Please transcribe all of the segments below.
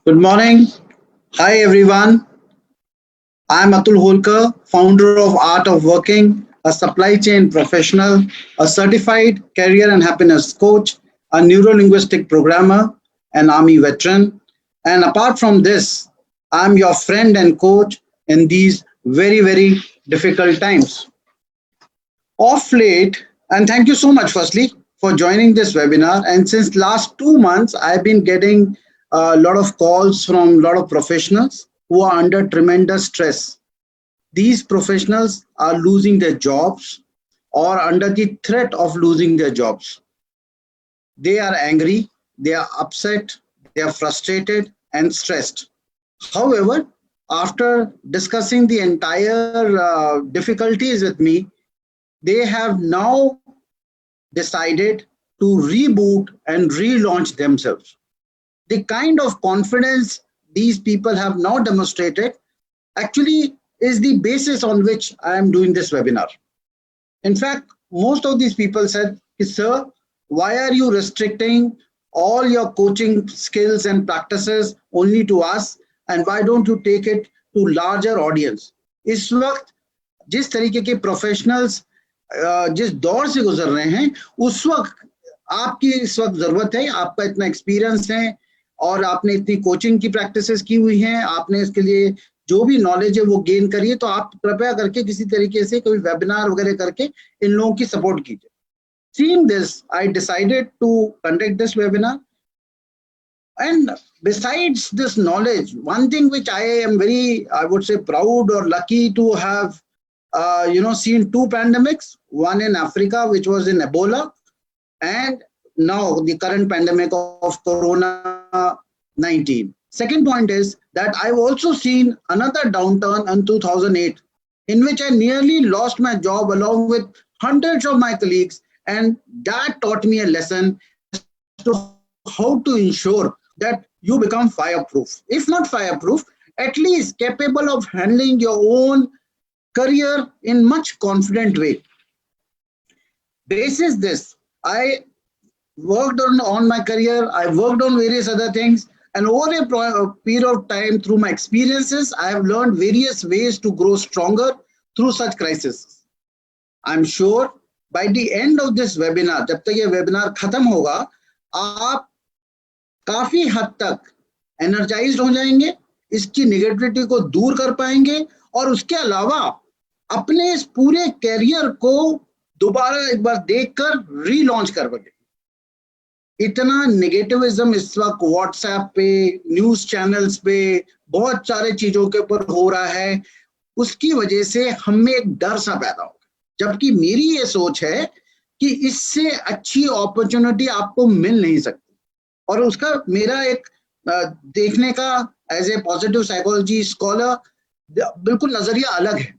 Good morning. Hi, everyone. I'm Atul Holkar, founder of Art of Working, a supply chain professional, a certified career and happiness coach, a neuro-linguistic programmer, an army veteran. And apart from this, I'm your friend and coach in these very, very difficult times. Off late, and thank you so much, firstly, for joining this webinar. And since last 2 months, I've been getting a lot of calls from a lot of professionals who are under tremendous stress. These professionals are losing their jobs or under the threat of losing their jobs. They are angry, they are upset, they are frustrated and stressed. However, after discussing the entire difficulties with me, they have now decided to reboot and relaunch themselves. The kind of confidence these people have now demonstrated actually is the basis on which I am doing this webinar. In fact, most of these people said, sir, why are you restricting all your coaching skills and practices only to us, and why don't you take it to larger audience? इस वक्त जिस तरीके के professionals जिस दौर से गुजर रहे हैं, उस वक्त आपकी इस वक्त जरूरत है, आपका इतना एक्सपीरियंस है और आपने इतनी कोचिंग की प्रैक्टिसेस की हुई हैं, आपने इसके लिए जो भी नॉलेज है वो गेन करिए, तो आप कृपया करके किसी तरीके से कोई वेबिनार वगैरह करके इन लोगों की सपोर्ट कीजिए. Seeing this, I decided to conduct this webinar. And besides this knowledge, one thing which I am very, I would say, proud or lucky to have, seen two pandemics, one in Africa, which was in Ebola, and now the current pandemic of Corona-19. Second point is that I've also seen another downturn in 2008, in which I nearly lost my job along with hundreds of my colleagues, and that taught me a lesson as to how to ensure that you become fireproof. If not fireproof, at least capable of handling your own career in much confident way. Basis this, I worked on my career, I worked on various other things, and over a period of time, through my experiences, I have learned various ways to grow stronger through such crises. I'm sure by the end of this webinar, जब तक ये webinar खत्म होगा, आप काफी हद तक energised हो जाएंगे, इसकी नेगेटिविटी को दूर कर पाएंगे और उसके अलावा अपने इस पूरे कैरियर को दोबारा एक बार देखकर रीलॉन्च कर पाएंगे. इतना नेगेटिविज्म इस वक्त व्हाट्सएप पे, न्यूज चैनल्स पे, बहुत सारे चीजों के ऊपर हो रहा है, उसकी वजह से हमें एक डर सा पैदा हो. जबकि मेरी ये सोच है कि इससे अच्छी अपॉर्चुनिटी आपको मिल नहीं सकती. और उसका मेरा एक देखने का as a positive psychology scholar बिल्कुल नजरिया अलग है.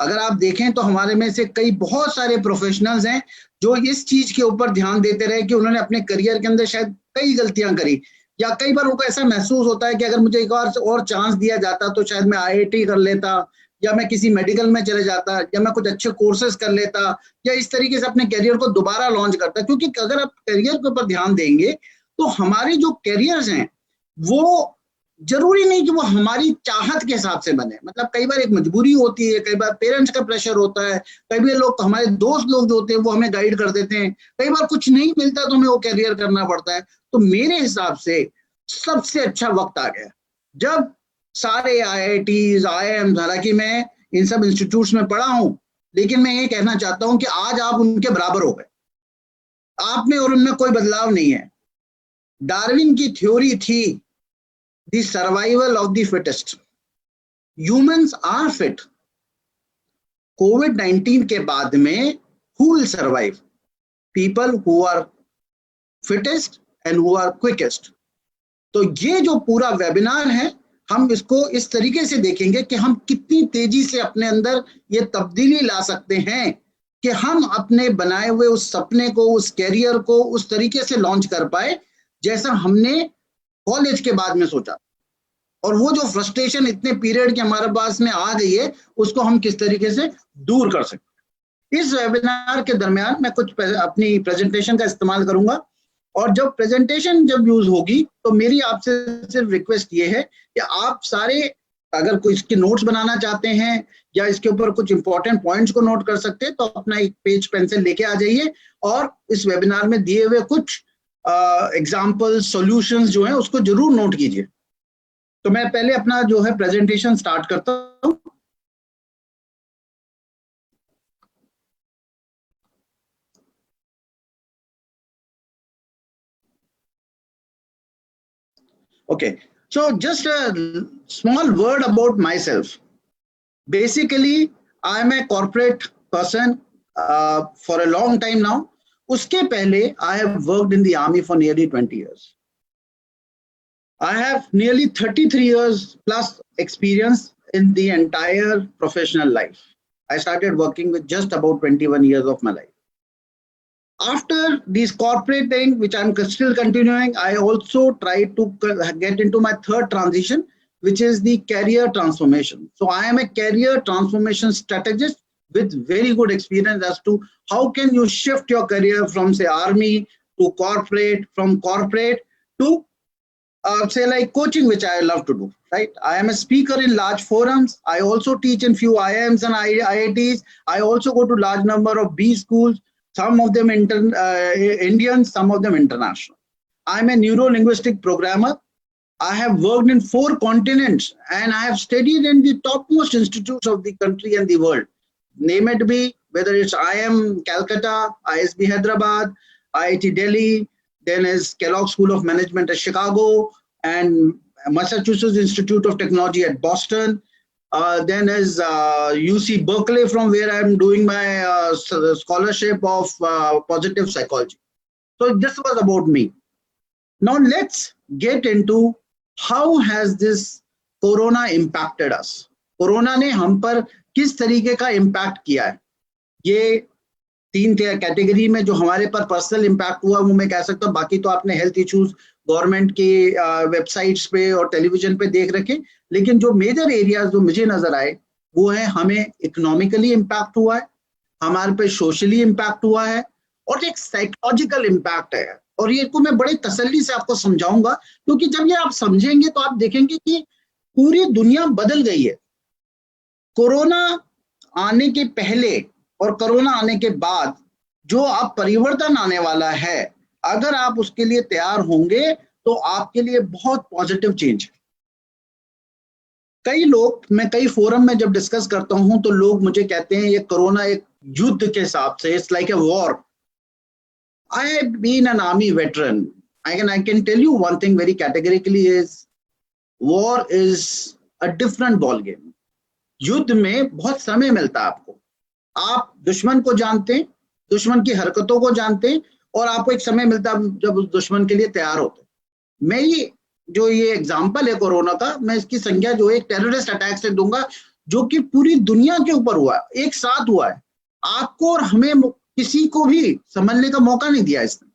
अगर आप देखें तो हमारे में से कई बहुत सारे प्रोफेशनल्स हैं जो इस चीज के ऊपर ध्यान देते रहे कि उन्होंने अपने करियर के अंदर शायद कई गलतियां करी, या कई बार उनको ऐसा महसूस होता है कि अगर मुझे एक और चांस दिया जाता तो शायद मैं आईआईटी कर लेता, या मैं किसी मेडिकल में चले जाता, या मैं कुछ अच्छे कोर्सेज कर लेता, या इस तरीके से अपने करियर को दोबारा लॉन्च करता. क्योंकि अगर आप करियर के ऊपर ध्यान देंगे तो हमारे जो करियर्स हैं वो जरूरी नहीं कि वो हमारी चाहत के हिसाब से बने. मतलब कई बार एक मजबूरी होती है, कई बार पेरेंट्स का प्रेशर होता है, कई बार लोग, हमारे दोस्त लोग जो होते हैं वो हमें गाइड कर देते हैं, कई बार कुछ नहीं मिलता तो हमें वो करियर करना पड़ता है. तो मेरे हिसाब से सबसे अच्छा वक्त आ गया जब सारे आईआईटीज, आईआईएम, हालांकि मैं इन सब इंस्टीट्यूट्स में पढ़ा हूं, लेकिन मैं ये कहना चाहता हूं कि आज आप उनके बराबर हो गए. आप में और उनमें कोई बदलाव नहीं है. डार्विन की थ्योरी थी the survival of the fittest. Humans are fit. COVID-19 के बाद में who will survive? People who are fittest and who are quickest. तो ये जो पूरा वेबिनार है, हम इसको इस तरीके से देखेंगे कि हम कितनी तेजी से अपने अंदर ये तब्दीली ला सकते हैं कि हम अपने बनाए हुए उस सपने को, उस कैरियर को उस तरीके से लॉन्च कर पाए जैसा हमने कॉलेज के बाद में सोचा. और वो जो फ्रस्ट्रेशन इतने पीरियड के हमारे पास में आ गई है, उसको हम किस तरीके से दूर कर सकते हैं. इस वेबिनार के दरमियान मैं कुछ अपनी प्रेजेंटेशन का इस्तेमाल करूंगा और जब प्रेजेंटेशन जब यूज होगी तो मेरी आपसे सिर्फ रिक्वेस्ट ये है कि आप सारे, अगर कोई इसके नोट्स बनाना चाहते हैं या इसके ऊपर कुछ इंपॉर्टेंट पॉइंट्स को नोट कर सकते हैं तो अपना एक पेज पेंसिल लेके आ जाइए और इस वेबिनार में दिए हुए कुछ एग्जाम्पल सॉल्यूशंस जो हैं उसको जरूर नोट कीजिए। तो मैं पहले अपना जो है प्रेजेंटेशन स्टार्ट करता हूँ। Okay, so just a small word about myself. Basically, I am a corporate person for a long time now. Uske pehle, I have worked in the army for nearly 20 years. I have nearly 33 years plus experience in the entire professional life. I started working with just about 21 years of my life. After this corporate thing, which I'm still continuing, I also try to get into my third transition, which is the career transformation. So I am a career transformation strategist with very good experience as to how can you shift your career from, say, army to corporate, from corporate to say like coaching, which I love to do, right? I am a speaker in large forums. I also teach in few IIMs and IITs. I also go to large number of B schools, some of them Indian, some of them international. I'm a neuro-linguistic programmer. I have worked in 4 continents and I have studied in the topmost institutes of the country and the world. Name it be, whether it's IIM Calcutta, ISB Hyderabad, IIT Delhi, then is Kellogg School of Management at Chicago and Massachusetts Institute of Technology at Boston. Then is UC Berkeley, from where I'm doing my scholarship of positive psychology. So this was about me. Now let's get into how has this Corona impacted us. Corona ने हम पर किस तरीके का impact किया है, ये 3 category में जो हमारे पर पर्सनल इम्पैक्ट हुआ वो मैं कह सकता हूँ। बाकी तो आपने हेल्थ इश्यूज गवर्नमेंट की वेबसाइट्स पे और टेलीविजन पे देख रखे, लेकिन जो मेजर एरियाज जो मुझे नजर आए वो है हमें इकोनॉमिकली इम्पैक्ट हुआ है, हमारे पे सोशली इम्पैक्ट हुआ है और एक साइकोलॉजिकल इम्पैक्ट है। और ये को मैं बड़े तसल्ली से आपको समझाऊंगा, क्योंकि जब ये आप समझेंगे तो आप देखेंगे कि पूरी दुनिया बदल गई है। कोरोना आने के पहले और कोरोना आने के बाद जो आप परिवर्तन आने वाला है, अगर आप उसके लिए तैयार होंगे तो आपके लिए बहुत पॉजिटिव चेंज है। कई लोग, मैं कई फोरम में जब डिस्कस करता हूं तो लोग मुझे कहते हैं ये कोरोना एक युद्ध के हिसाब से, it's like a war. I have been an army veteran. I can tell you one thing very categorically is war is a different ball game. युद्ध में बहुत समय मिलता है आपको, आप दुश्मन को जानते हैं, दुश्मन की हरकतों को जानते हैं और आपको एक समय मिलता है जब उस दुश्मन के लिए तैयार होते हैं। मैं ये एग्जाम्पल है कोरोना का, मैं इसकी संज्ञा जो एक टेररिस्ट अटैक से दूंगा जो कि पूरी दुनिया के ऊपर हुआ है, एक साथ हुआ है। आपको और हमें किसी को भी समझने का मौका नहीं दिया इसने।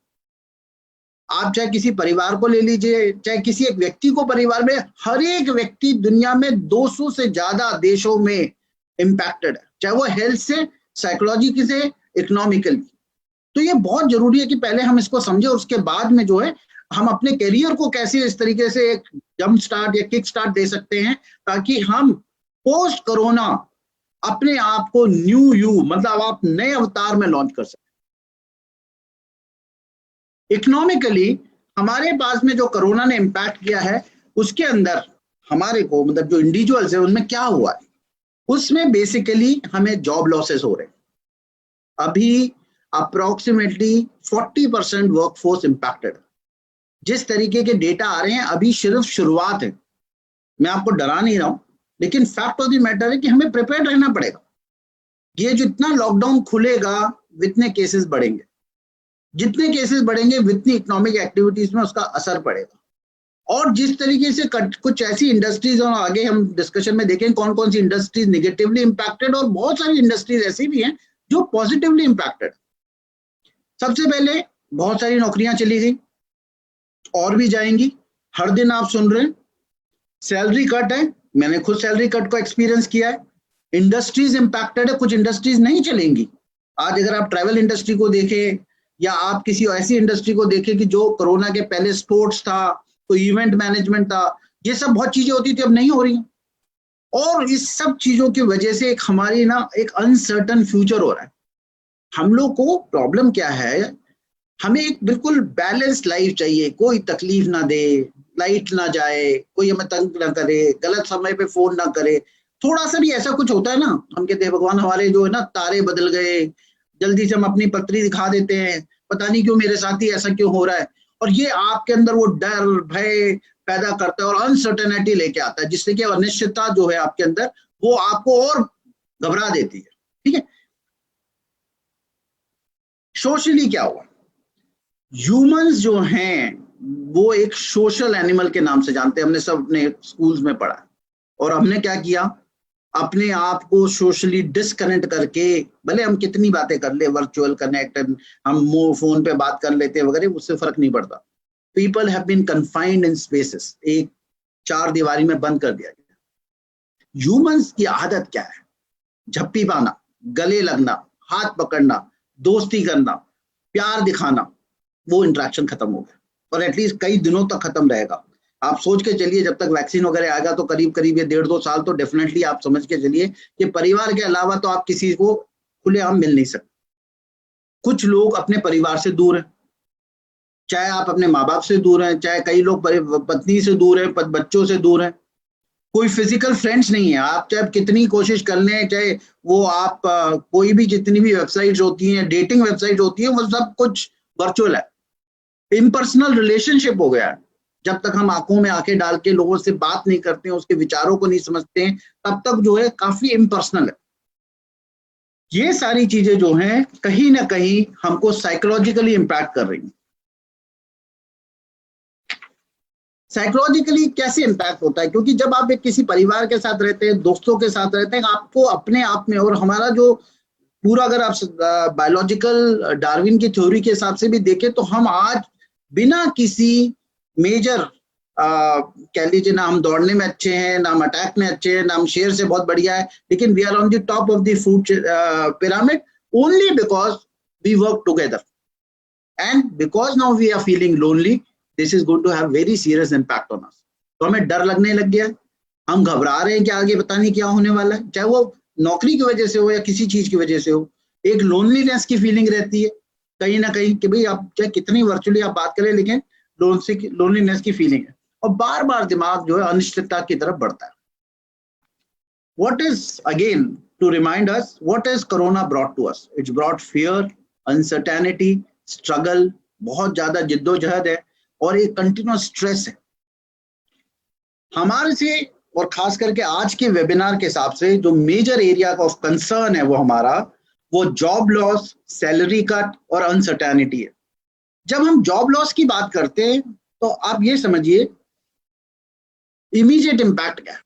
आप चाहे किसी परिवार को ले लीजिए, चाहे किसी एक व्यक्ति को, परिवार में हर एक व्यक्ति दुनिया में 200 से ज्यादा देशों में इंपैक्टेड है, चाहे वो हेल्थ से, साइकोलॉजी से, इकोनॉमिकली। तो ये बहुत जरूरी है कि पहले हम इसको समझे और उसके बाद में जो है हम अपने करियर को कैसे इस तरीके से एक जंप स्टार्ट या किक स्टार्ट दे सकते हैं, ताकि हम पोस्ट कोरोना अपने आप को न्यू यू, मतलब आप नए अवतार में लॉन्च कर सकते। इकोनॉमिकली हमारे पास में जो कोरोना ने इंपैक्ट किया है उसके अंदर हमारे को, मतलब जो इंडिविजुअल्स है उनमें क्या हुआ है, उसमें बेसिकली हमें जॉब लॉसेस हो रहे हैं। अभी अप्रोक्सीमेटली 40% वर्कफोर्स इंपैक्टेड। जिस तरीके के डेटा आ रहे हैं अभी सिर्फ शुरुआत है, मैं आपको डरा नहीं रहा हूं, लेकिन फैक्ट ऑफ द मैटर है कि हमें प्रिपेयर रहना पड़ेगा। ये जितना लॉकडाउन खुलेगा उतने केसेस बढ़ेंगे, जितने केसेस बढ़ेंगे उतनी इकोनॉमिक एक्टिविटीज में उसका असर पड़ेगा। और जिस तरीके से कुछ ऐसी इंडस्ट्रीज, और आगे हम डिस्कशन में देखें कौन कौन सी इंडस्ट्रीज नेगेटिवली इंपैक्टेड और बहुत सारी इंडस्ट्रीज ऐसी भी हैं जो पॉजिटिवली इंपैक्टेड। सबसे पहले बहुत सारी नौकरियां चली गई और भी जाएंगी। हर दिन आप सुन रहे हैं सैलरी कट है, मैंने खुद सैलरी कट को एक्सपीरियंस किया है। इंडस्ट्रीज इंपैक्टेड है, कुछ इंडस्ट्रीज नहीं चलेंगी। आज अगर आप ट्रैवल इंडस्ट्री को देखें या आप किसी ऐसी इंडस्ट्री को देखें कि जो कोरोना के पहले स्पोर्ट्स था, तो इवेंट मैनेजमेंट था, ये सब बहुत चीजें होती थी, अब नहीं हो रही हैं। और इस सब चीजों की वजह से एक हमारी ना एक अनसर्टन फ्यूचर हो रहा है। हम लोग को प्रॉब्लम क्या है, हमें एक बिल्कुल बैलेंस लाइफ चाहिए, कोई तकलीफ ना दे, लाइट ना जाए, कोई हमें तंग ना करे, गलत समय पे फोन ना करे। थोड़ा सा भी ऐसा कुछ होता है ना, हम कहते हैं भगवान हमारे जो है ना तारे बदल गए, जल्दी से हम अपनी पत्री दिखा देते हैं, पता नहीं क्यों मेरे साथ ही ऐसा क्यों हो रहा है। और ये आपके अंदर वो डर भय पैदा करता है और अनसर्टेनिटी लेके आता है, जिससे कि अनिश्चितता जो है आपके अंदर वो आपको और घबरा देती है। ठीक है, सोशली क्या हुआ, ह्यूमंस जो हैं वो एक सोशल एनिमल के नाम से जानते हैं, हमने सब अपने स्कूल्स में पढ़ा। और हमने क्या किया, अपने आप को सोशली डिस्कनेक्ट करके, भले हम कितनी बातें कर ले, वर्चुअल कनेक्ट, हम फोन पे बात कर लेते हैं वगैरह, उससे फर्क नहीं पड़ता। People have been confined in spaces, एक चार दीवारी में बंद कर दिया गया। ह्यूमंस की आदत क्या है, झप्पी पाना, गले लगना, हाथ पकड़ना, दोस्ती करना, प्यार दिखाना, वो इंटरेक्शन खत्म हो गया और एटलीस्ट कई दिनों तक खत्म रहेगा। आप सोच के चलिए जब तक वैक्सीन वगैरह आएगा तो करीब करीब ये 1.5-2 साल तो डेफिनेटली आप समझ के चलिए कि परिवार के अलावा तो आप किसी को खुलेआम मिल नहीं सकते। कुछ लोग अपने परिवार से दूर हैं, चाहे आप अपने माँ बाप से दूर हैं, चाहे कई लोग पत्नी से दूर हैं, बच्चों से दूर हैं, कोई फिजिकल फ्रेंड्स नहीं है। आप चाहे कितनी कोशिश कर लें, चाहे वो आप कोई भी जितनी भी वेबसाइट्स होती हैं, डेटिंग वेबसाइट होती है, वो सब कुछ वर्चुअल है, इम्पर्सनल रिलेशनशिप हो गया है। जब तक हम आंखों में आंखें डाल के लोगों से बात नहीं करते हैं, उसके विचारों को नहीं समझते हैं, तब तक जो है काफी इम्पर्सनल है। ये सारी चीजें जो हैं कहीं ना कहीं हमको साइकोलॉजिकली इम्पैक्ट कर रही हैं। साइकोलॉजिकली कैसे इम्पैक्ट होता है, क्योंकि जब आप एक किसी परिवार के साथ रहते हैं, दोस्तों के साथ रहते हैं, आपको अपने आप में, और हमारा जो पूरा अगर आप बायोलॉजिकल डार्विन की थ्योरी के हिसाब से भी देखें तो हम आज बिना किसी मेजर कह लीजिए, ना हम दौड़ने में अच्छे हैं, ना हम अटैक में अच्छे हैं, ना हम शेर से बहुत बढ़िया है, लेकिन we are on the top of the food pyramid only because we work together and because now we are feeling lonely. This is going to have very serious impact on us. तो हमें डर लगने लग गया, हम घबरा रहे हैं कि आगे पता नहीं क्या होने वाला है, चाहे वो नौकरी की वजह से हो या किसी चीज की वजह से हो। एक लोनलीनेस की फीलिंग रहती है कहीं ना कहीं कि भाई आप चाहे कितनी वर्चुअली आप बात करें, लेकिन लोनलीनेस की फीलिंग है और बार बार दिमाग जो है अनिश्चितता की तरफ बढ़ता है। What is again to remind us what is corona brought to us? It's brought fear, uncertainty, struggle, बहुत ज्यादा जिद्दोजहद है और एक कंटिन्यूस स्ट्रेस है हमारे से। और खास करके आज के वेबिनार के हिसाब से जो मेजर एरिया ऑफ कंसर्न है वो हमारा, वो जॉब लॉस, सैलरी कट और अनसर्टेनिटी है। जब हम जॉब लॉस की बात करते हैं तो आप ये समझिए इमीडिएट इम्पैक्ट क्या है।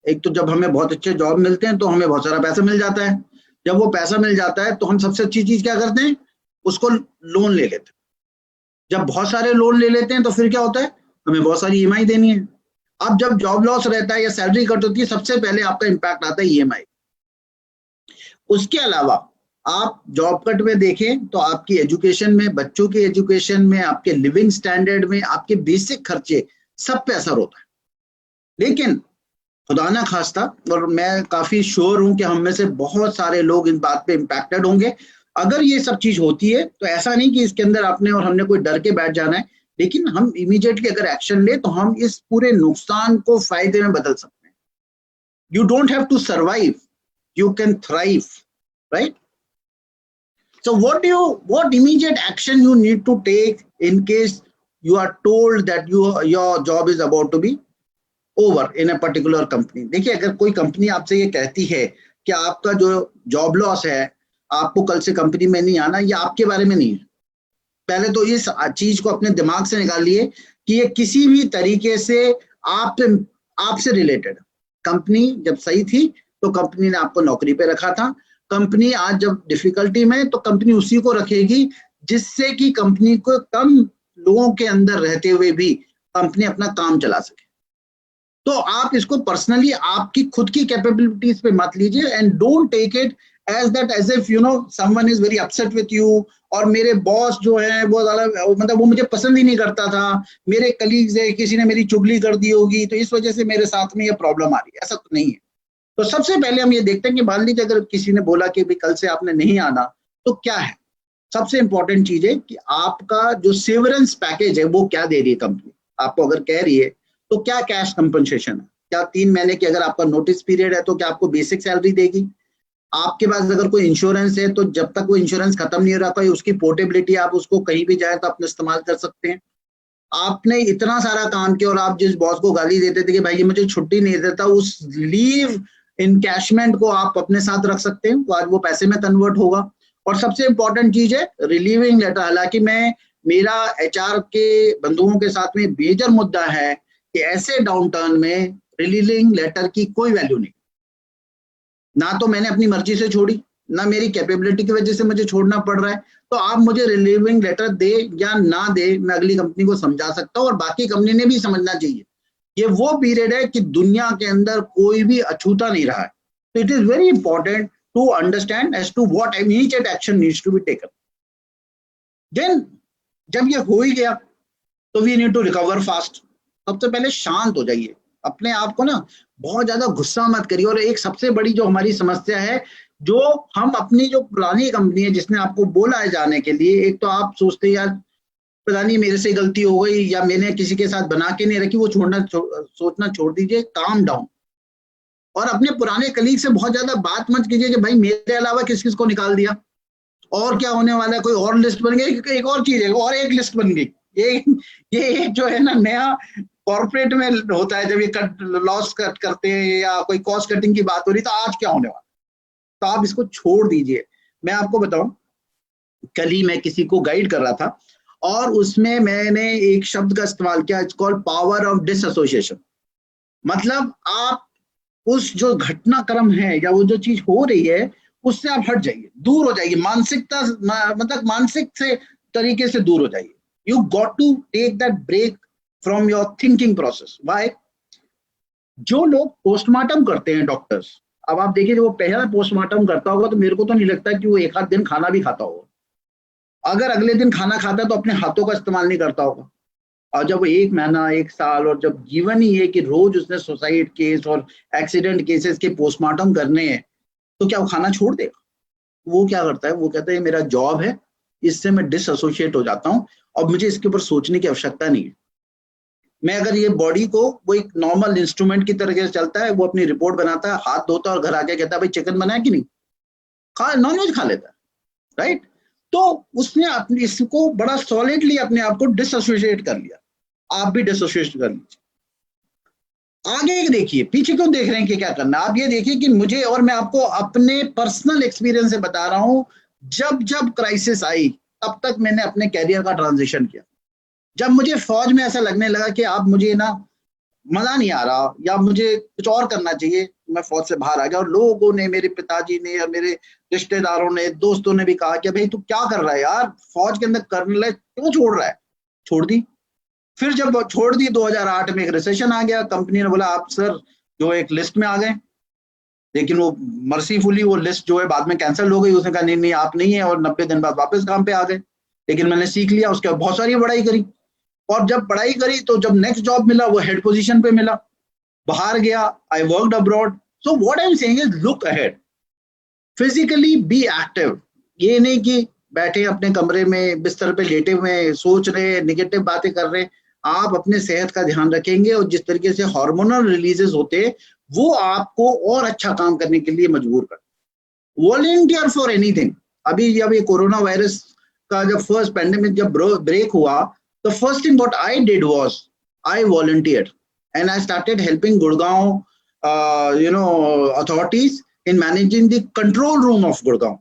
एक तो जब हमें बहुत अच्छे जॉब मिलते हैं तो हमें बहुत सारा पैसा मिल जाता है। जब वो पैसा मिल जाता है तो हम सबसे अच्छी चीज क्या करते हैं, उसको लोन ले लेते हैं। जब बहुत सारे लोन ले लेते हैं तो फिर क्या होता है, हमें बहुत सारी ईएमआई देनी है। अब जब जॉब लॉस रहता है या सैलरी कट होती है, सबसे पहले आपका इम्पैक्ट आता है ईएमआई। उसके अलावा आप जॉब कट में देखें तो आपकी एजुकेशन में, बच्चों के एजुकेशन में, आपके लिविंग स्टैंडर्ड में, आपके बेसिक खर्चे सब पे असर होता है। लेकिन खुदा ना खास्ता, और मैं काफी श्योर हूं कि हम में से बहुत सारे लोग इस बात पे इम्पैक्टेड होंगे, अगर ये सब चीज होती है तो ऐसा नहीं कि इसके अंदर आपने और हमने कोई डर के बैठ जाना है, लेकिन हम इमीडिएटली अगर एक्शन ले तो हम इस पूरे नुकसान को फायदे में बदल सकते हैं। You don't have to survive, you can thrive, right? So what immediate action you need to take in case you are told that your job is about to be over in a particular company? देखिए, अगर कोई company आपसे ये कहती है कि आपका जो जॉब लॉस है, आपको कल से कंपनी में नहीं आना, ये आपके बारे में नहीं है। पहले तो इस चीज को अपने दिमाग से निकालिए कि ये किसी भी तरीके से आपसे रिलेटेड। कंपनी जब सही थी तो कंपनी ने आपको नौकरी पे रखा था। कंपनी आज जब डिफिकल्टी में, तो कंपनी उसी को रखेगी जिससे कि कंपनी को कम लोगों के अंदर रहते हुए भी कंपनी अपना काम चला सके। तो आप इसको पर्सनली आपकी खुद की कैपेबिलिटीज पे मत लीजिए and don't take it as that as if you know someone is very upset with you, और मेरे बॉस जो है वो मतलब वो मुझे पसंद ही नहीं करता था, मेरे कलीग्स है किसी ने मेरी चुगली कर दी होगी तो इस वजह से मेरे साथ में ये प्रॉब्लम आ रही है, ऐसा तो नहीं है। तो सबसे पहले हम ये देखते हैं कि मान लीजिए अगर किसी ने बोला कि भाई कल से आपने नहीं आना, तो क्या है सबसे इंपॉर्टेंट चीज है कि आपका जो सेवरेंस पैकेज है वो क्या दे रही है कंपनी आपको। अगर कह रही है तो क्या कैश कंपनसेशन है, क्या 3 महीने की अगर आपका नोटिस पीरियड है तो क्या आपको बेसिक सैलरी देगी, आपके पास अगर कोई इंश्योरेंस है तो जब तक वो इंश्योरेंस खत्म नहीं हो रहा कोई उसकी पोर्टेबिलिटी, आप उसको कहीं भी जाए तो अपने इस्तेमाल कर सकते हैं। आपने इतना सारा काम किया और आप जिस बॉस को गाली देते थे कि भाई ये मुझे छुट्टी नहीं देता, उस लीव इनकैशमेंट को आप अपने साथ रख सकते हैं, तो आज वो पैसे में कन्वर्ट होगा। और सबसे इंपॉर्टेंट चीज है रिलीविंग लेटर। हालांकि मैं मेरा एचआर के बंधुओं के साथ में मेजर मुद्दा है कि ऐसे डाउन टर्न में रिलीविंग लेटर की कोई वैल्यू नहीं, ना तो मैंने अपनी मर्जी से छोड़ी, ना मेरी कैपेबिलिटी की वजह से मुझे छोड़ना पड़ रहा है। तो आप मुझे रिलीविंग लेटर दे या ना दे, मैं अगली कंपनी को समझा सकता हूँ और बाकी कंपनी ने भी समझना चाहिए। ये वो पीरियड है कि दुनिया के अंदर कोई भी अछूता नहीं रहा है। तो it is very important to understand as to what immediate action needs to be taken. Then जब ये हो ही गया तो we need to recover fast. सबसे पहले शांत हो जाइए, अपने आप को ना बहुत ज्यादा गुस्सा मत करिए। और एक सबसे बड़ी जो हमारी समस्या है, जो हम अपनी जो पुरानी कंपनी है जिसने आपको बोला है जाने के लिए, एक तो आप सोचते हैं यार पता नहीं मेरे से गलती हो गई या मैंने किसी के साथ बना के नहीं रखी, वो सोचना छोड़ दीजिए, काम डाउन। और अपने पुराने कलीग से बहुत ज्यादा बात मत कीजिए कि भाई मेरे अलावा किस किस को निकाल दिया और क्या होने वाला है, कोई और लिस्ट बन गई, एक और चीज है और एक लिस्ट बन गई। ये एक जो है ना नया कॉर्पोरेट में होता है, जब ये कट लॉस कट करते हैं या कोई कॉस्ट कटिंग की बात हो रही, तो आज क्या होने वाला। तो आप इसको छोड़ दीजिए। मैं आपको बताऊं, कल ही मैं किसी को गाइड कर रहा था और उसमें मैंने एक शब्द का इस्तेमाल किया, it's called power of dissociation. मतलब आप उस जो घटनाक्रम है या वो जो चीज हो रही है उससे आप हट जाइए, दूर हो जाइए, मानसिकता मतलब मानसिक से तरीके से दूर हो जाइए। You got to take that break from your thinking process. Why? जो लोग पोस्टमार्टम करते हैं डॉक्टर्स, अब आप देखिए वो पहला पोस्टमार्टम करता होगा तो मेरे को तो नहीं लगता कि वो एक आध दिन खाना भी खाता होगा। अगर अगले दिन खाना खाता है तो अपने हाथों का इस्तेमाल नहीं करता होगा। और जब 1 महीना 1 साल और जब जीवन ही है कि रोज उसने सुसाइड केस और एक्सीडेंट केसेस के पोस्टमार्टम करने हैं, तो क्या वो खाना छोड़ देगा? वो क्या करता है, वो कहता है ये मेरा जॉब है, इससे मैं डिसएसोसिएट हो जाता हूँ और मुझे इसके ऊपर सोचने की आवश्यकता नहीं है। मैं अगर ये बॉडी को वो एक नॉर्मल इंस्ट्रूमेंट की तरह से चलता है, वो अपनी रिपोर्ट बनाता है, हाथ धोता है और घर आके कहता है भाई चिकन बनाया कि नहीं, खा नॉनवेज खा लेता है, राइट? तो उसने अपने इसको बड़ा सॉलिडली अपने आप को डिसएसोसिएट कर लिया। आप भी डिसोसिएट कर लीजिए। आगे देखिए, पीछे क्यों देख रहे हैं कि क्या करना, आप ये देखिए कि मुझे, और मैं आपको अपने पर्सनल एक्सपीरियंस से बता रहा हूं, जब जब क्राइसिस आई तब तक मैंने अपने कैरियर का ट्रांजिशन किया। जब मुझे फौज में ऐसा लगने लगा कि आप मुझे ना मजा नहीं आ रहा या मुझे कुछ और करना चाहिए, मैं फौज से बाहर आ गया। और लोगों ने, मेरे पिताजी ने और मेरे रिश्तेदारों ने, दोस्तों ने भी कहा कि भाई तू क्या कर रहा है यार, फौज के अंदर कर्नल है, क्यों छोड़ रहा है? छोड़ दी। फिर जब छोड़ दी 2008 में एक रिसेशन आ गया, कंपनी ने बोला आप सर जो एक लिस्ट में आ गए, लेकिन वो मर्सीफुली वो लिस्ट जो है बाद में कैंसिल हो गई। उसने कहा नहीं नहीं आप नहीं है, और 90 दिन बाद वापस काम पे आ गए। लेकिन मैंने सीख लिया, उसके बाद बहुत सारी पढ़ाई करी, और जब पढ़ाई करी तो जब नेक्स्ट जॉब मिला वो हेड पोजीशन पे मिला, बाहर गया, I worked abroad. So what I am saying is look ahead, physically be active. ये नहीं कि बैठे अपने कमरे में बिस्तर पे लेटे हुए सोच रहे निगेटिव बातें कर रहे। आप अपने सेहत का ध्यान रखेंगे और जिस तरीके से हार्मोनल रिलीजेस होते वो आपको और अच्छा काम करने के लिए मजबूर कर। Volunteer for anything. अभी जब ये कोरोना वायरस का जब फर्स्ट पैंडेमिक जब ब्रेक हुआ, the first thing what I did was I volunteered and I started helping Gurgaon authorities in managing the control room of Gurgaon.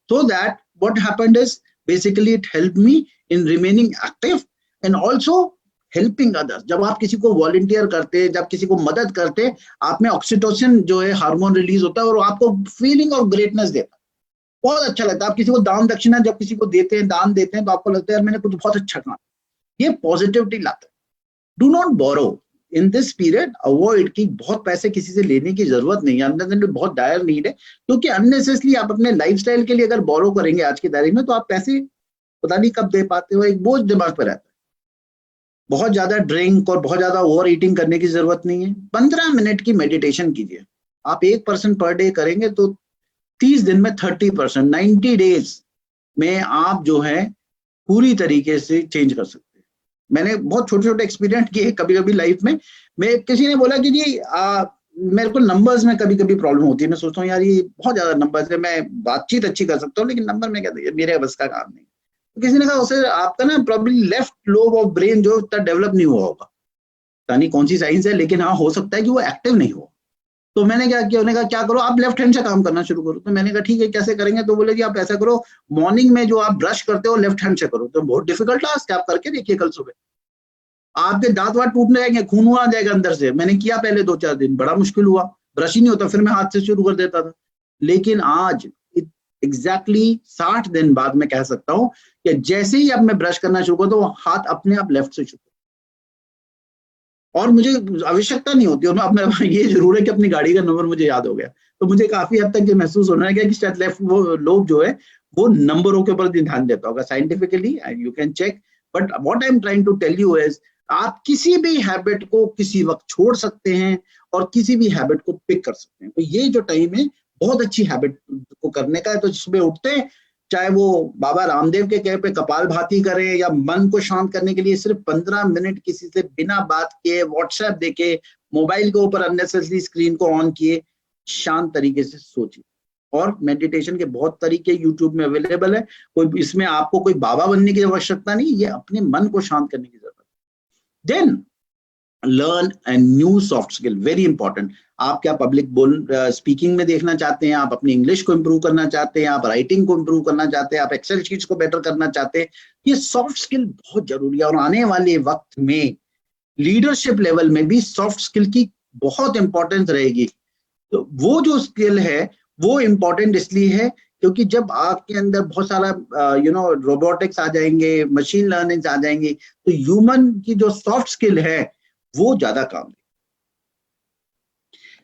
So that what happened is basically it helped me in remaining active and also helping others. जब आप किसी को volunteer करते, जब किसी को मदद करते, आप में ऑक्सीटोसिन जो है हार्मोन रिलीज होता है और आपको फीलिंग ऑफ ग्रेटनेस देता है, बहुत अच्छा लगता है। आप किसी को दान दक्षिणा जब किसी को देते हैं, दान देते हैं, तो आपको लगता है यार मैंने कुछ बहुत अच्छा काम, ये पॉजिटिविटी लाता है। Do not borrow, in this period avoid कि बहुत पैसे किसी से लेने की जरूरत नहीं है, अंदर बहुत डायर नीड है, क्योंकि अननेसेसरली आप अपने लाइफस्टाइल के लिए अगर बोरो करेंगे आज की तारीख में तो आप पैसे पता नहीं कब दे पाते हो, एक बोझ दिमाग पर रहता है। बहुत ज्यादा ड्रिंक और बहुत ज्यादा ओवर ईटिंग करने की जरूरत नहीं है। 15 मिनट की मेडिटेशन कीजिए, आप 1% पर डे करेंगे तो 30 दिन में 30%, 90 डेज में आप जो है पूरी तरीके से चेंज कर सकते हैं। मैंने बहुत छोटे छोटे एक्सपीरियंस किए कभी कभी लाइफ में। मैं किसी ने बोला कि जी मेरे को नंबर्स में कभी कभी प्रॉब्लम होती है, मैं सोचता हूँ यार ये बहुत ज्यादा नंबर्स है, मैं बातचीत अच्छी कर सकता हूँ लेकिन नंबर में क्या मेरे बस का काम नहीं। तो किसी ने कहा उसे आपका ना probably left lobe of brain जो इतना डेवलप नहीं हुआ होगा, पता नहीं कौन सी साइंस है, लेकिन हाँ हो सकता है कि वो एक्टिव नहीं हो। तो मैंने क्या किया, उन्होंने कहा क्या करो आप लेफ्ट हैंड से काम करना शुरू करो। तो मैंने कहा ठीक है कैसे करेंगे, तो बोले जी आप ऐसा करो मॉर्निंग में जो आप ब्रश करते हो लेफ्ट हैंड से करो। तो बहुत डिफिकल्ट टास्क है, आप करके देखिए कल सुबह आपके दांत वात टूटने जाएंगे, खून आ जाएगा अंदर से। मैंने किया पहले 2-4 दिन, बड़ा मुश्किल हुआ, ब्रश ही नहीं होता, फिर मैं हाथ से शुरू कर देता था। लेकिन आज एग्जैक्टली 60 दिन बाद मैं कह सकता हूं कि जैसे ही अब मैं ब्रश करना शुरू करता हूं हाथ अपने आप लेफ्ट से शुरू, और मुझे आवश्यकता नहीं होती। अब मैं ये जरूर है कि अपनी गाड़ी का नंबर मुझे याद हो गया, तो मुझे काफी हद तक ये महसूस होने लगा कि शायद लेफ्ट वो लोग जो है वो नंबरों के ऊपर ध्यान देता होगा। Scientifically you can check, but what I am trying to tell you is आप किसी भी हैबिट को किसी वक्त छोड़ सकते हैं और किसी भी हैबिट को पिक कर सकते हैं। तो ये जो टाइम है बहुत अच्छी हैबिट को करने का है। तो सुबह उठते हैं, चाहे वो बाबा रामदेव के कहे पे कपालभाति करें या मन को शांत करने के लिए सिर्फ 15 मिनट किसी से बिना बात किए व्हाट्सएप देके मोबाइल के ऊपर अननेसेसरी स्क्रीन को ऑन किए शांत तरीके से सोचिए। और मेडिटेशन के बहुत तरीके यूट्यूब में अवेलेबल है, कोई इसमें आपको कोई बाबा बनने की आवश्यकता नहीं, ये अपने मन को शांत करने की जरूरत है। Then learn a new soft skill, very important. आप क्या पब्लिक बोल स्पीकिंग में देखना चाहते हैं, आप अपनी इंग्लिश को इंप्रूव करना चाहते हैं, आप राइटिंग को इंप्रूव करना चाहते हैं, आप एक्सेल शीट्स को बेटर करना चाहते हैं, ये सॉफ्ट स्किल बहुत जरूरी है। और आने वाले वक्त में लीडरशिप लेवल में भी सॉफ्ट स्किल की बहुत इंपॉर्टेंस रहेगी। तो वो जो स्किल है वो इंपॉर्टेंट इसलिए है क्योंकि जब आपके अंदर बहुत सारा रोबोटिक्स आ जाएंगे, मशीन लर्निंग आ जाएंगी, तो ह्यूमन की जो सॉफ्ट स्किल है वो ज्यादा काम है।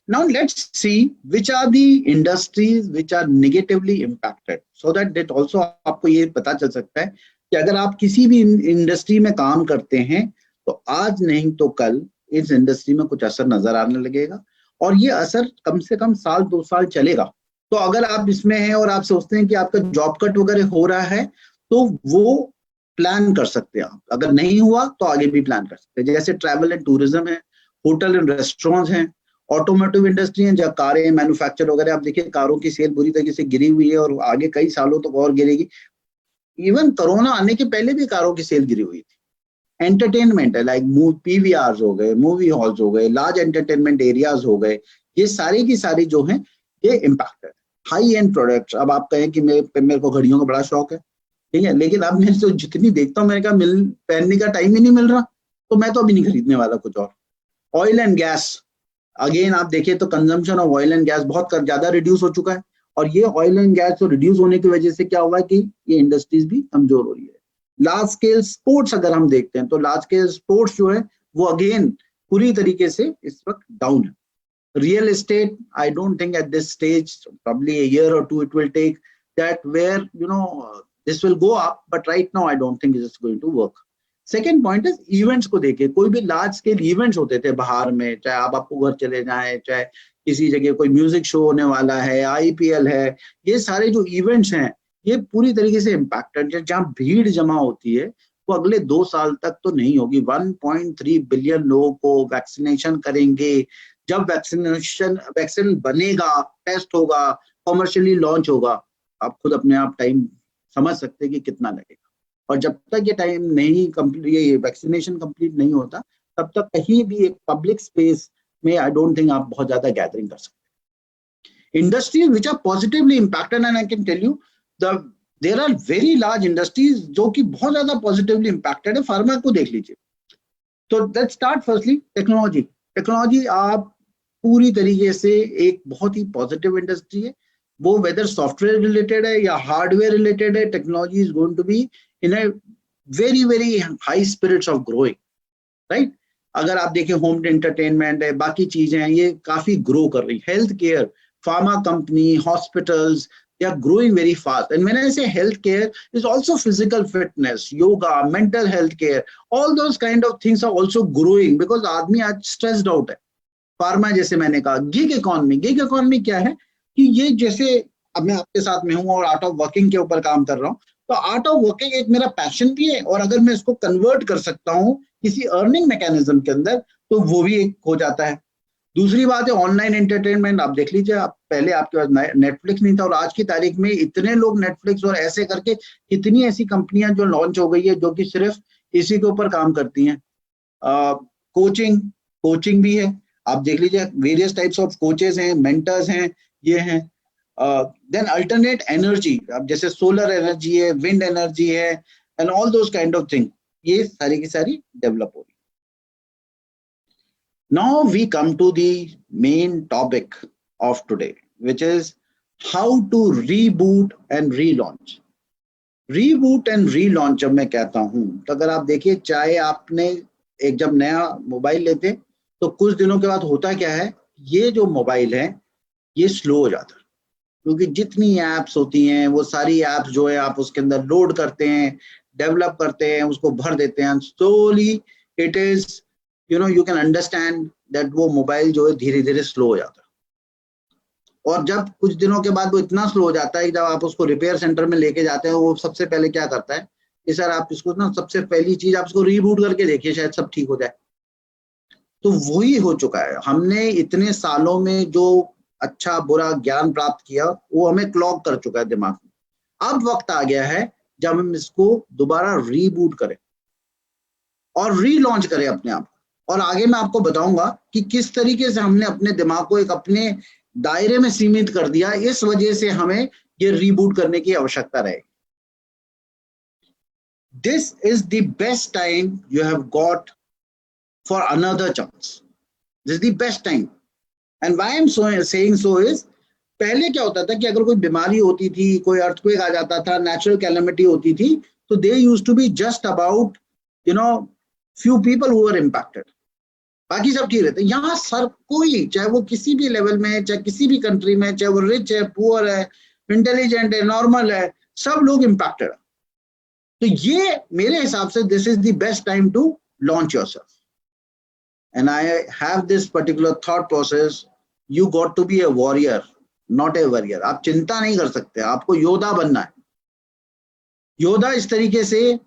Now let's see which are the industries which are negatively impacted, so that also आपको ये पता चल सकता है कि अगर आप किसी भी इंडस्ट्री में काम करते हैं तो आज नहीं तो कल इस इंडस्ट्री में कुछ असर नजर आने लगेगा, और ये असर कम से कम 1-2 साल चलेगा। तो अगर आप इसमें हैं और आप सोचते हैं कि आपका जॉब कट वगैरह हो रहा है तो वो प्लान कर सकते हैं आप, अगर नहीं हुआ तो आगे भी प्लान कर सकते हैं। जैसे ट्रैवल एंड टूरिज्म है, होटल एंड रेस्टोरेंट्स हैं, ऑटोमोटिव इंडस्ट्री है जहाँ कारें मैन्युफैक्चर वगैरह, आप देखिए कारों की सेल बुरी तरीके से गिरी हुई है और आगे कई सालों तक और गिरेगी। इवन कोरोना आने के पहले भी कारों की सेल गिरी हुई थी। एंटरटेनमेंट है, लाइक पीवीआर हो गए, मूवी हॉल्स हो गए, लार्ज एंटरटेनमेंट एरियाज हो गए, ये सारी की सारी जो है ये इम्पैक्टेड। हाई एंड प्रोडक्ट्स, अब आप कहें कि मेरे को घड़ियों का बड़ा शौक है, ठीक है, लेकिन अब मैं तो जितनी देखता हूँ मैंने कहा पहनने का टाइम ही नहीं मिल रहा, तो मैं तो अभी नहीं खरीदने वाला कुछ और। ऑयल एंड गैस, अगेन आप देखिए तो consumption of oil and gas बहुत ज्यादा रिड्यूस हो चुका है, और ये ऑयल एंड गैस तो रिड्यूस होने की वजह से क्या हुआ है कि ये इंडस्ट्रीज भी कमजोर हो रही है। लार्ज स्केल स्पोर्ट्स अगर हम देखते हैं तो लार्ज स्केल स्पोर्ट्स जो है वो अगेन पूरी तरीके से इस वक्त डाउन है। Real estate, I don't think at this stage, probably a year or two it will take that where this will go up, but right now I don't think it's going to work. Second point is events को देखिए, कोई भी large scale events होते थे बाहर में, चाहे आप आपको घर चले जाएं, चाहे किसी जगह कोई म्यूजिक शो होने वाला है, आईपीएल है, ये सारे जो इवेंट्स हैं ये पूरी तरीके से इम्पैक्टेड है। जहाँ भीड़ जमा होती है वो अगले 2 साल तक तो नहीं होगी। 1.3 बिलियन लोगों को वैक्सीनेशन करेंगे, जब वैक्सीन बनेगा, टेस्ट होगा, कॉमर्शियली लॉन्च होगा, आप खुद अपने आप टाइम समझ सकते हैं कि कितना लगेगा। और जब तक ये टाइम नहीं कंप्लीट, ये वैक्सीनेशन कंप्लीट नहीं होता, तब तक कहीं भी एक पब्लिक स्पेस में आई डोंट थिंक आप बहुत ज्यादा गैदरिंग कर सकते। Industries which are positively impacted, and I can tell you there are very large industries जो कि बहुत ज्यादा पॉजिटिवली इम्पैक्टेड है। फार्मा को देख लीजिए। तो let's start firstly technology. Technology आप पूरी तरीके से एक बहुत ही पॉजिटिव इंडस्ट्री है, वो वेदर सॉफ्टवेयर रिलेटेड है या हार्डवेयर रिलेटेड है, technology is going to be in a very very high spirits of growing, right. अगर आप देखें होम एंटरटेनमेंट है, बाकी चीजें हैं, ये काफी ग्रो कर रही. Health care, pharma company, hospitals, they are growing very fast. And when I say healthcare, is also physical fitness, yoga, mental health care. All those kind of things are also growing because आदमी आज stressed out है. Pharma जैसे मैंने कहा, gig economy क्या है कि ये जैसे अब मैं आपके साथ में हूँ और आर्ट ऑफ वर्किंग के ऊपर काम कर रहा हूँ, तो आर्ट ऑफ वर्किंग एक मेरा पैशन भी है, और अगर मैं इसको कन्वर्ट कर सकता हूँ किसी अर्निंग मैकेनिज्म के अंदर, तो वो भी एक हो जाता है. दूसरी बात है ऑनलाइन एंटरटेनमेंट. आप देख लीजिए, आप पहले आपके पास नेटफ्लिक्स नहीं था, और आज की तारीख में इतने लोग नेटफ्लिक्स और ऐसे करके कितनी ऐसी कंपनियां जो लॉन्च हो गई है जो कि सिर्फ इसी के ऊपर काम करती हैं. कोचिंग भी है. आप देख लीजिए वेरियस टाइप्स ऑफ कोचेस हैं, मेंटर्स हैं, ये हैं. देन अल्टरनेट एनर्जी, अब जैसे सोलर एनर्जी है, विंड एनर्जी है, and all those kind of thing, ये सारी की सारी डेवलप हो रही. Now we come to the main topic of today, which is how to reboot and relaunch. Reboot and relaunch जब मैं कहता हूं, तो अगर आप देखिए, चाहे आपने एक जब नया मोबाइल लेते तो कुछ दिनों के बाद होता क्या है, ये जो मोबाइल है ये स्लो हो जाता है, क्योंकि जितनी एप्स होती हैं वो सारी एप्स जो है आप उसके अंदर लोड करते हैं, डेवलप करते हैं, उसको भर देते हैं. Slowly it is, you can understand that वो मोबाइल जो है धीरे धीरे स्लो हो जाता है. और जब कुछ दिनों के बाद वो इतना स्लो हो जाता है कि जब आप उसको रिपेयर सेंटर में लेके जाते हैं, वो सबसे पहले क्या करता है कि सर आप इसको ना, सबसे पहली चीज आप इसको रीबूट करके देखिए, शायद सब ठीक हो जाए. तो वही हो चुका है. हमने इतने सालों में जो अच्छा बुरा ज्ञान प्राप्त किया वो हमें क्लॉग कर चुका है दिमाग में. अब वक्त आ गया है जब हम इसको दोबारा रीबूट करें और रीलॉन्च करें अपने आप. और आगे मैं आपको बताऊंगा कि किस तरीके से हमने अपने दिमाग को एक अपने दायरे में सीमित कर दिया, इस वजह से हमें ये रीबूट करने की आवश्यकता रहेगी. This is the best time you have got for another chance. This is the best time. And why I am saying so is, पहले क्या होता था कि अगर कोई बीमारी होती थी, कोई अर्थक्वेक आ जाता था, नेचुरल कैलेमिटी होती थी, तो they used to be just about few people who were impacted. बाकी सब ठीक रहते. यहाँ सर कोई, चाहे वो किसी भी लेवल में, चाहे किसी भी कंट्री में, चाहे वो रिच है, पुअर है, इंटेलिजेंट है, नॉर्मल है, सब लोग इम्पैक्टेड है. तो ये मेरे हिसाब से this is the best time to launch yourself. And I have this particular thought process, you got to be a warrior, not a worrier. आप चिंता नहीं कर सकते, आपको योद्धा बनना है. योद्धा इस तरीके से,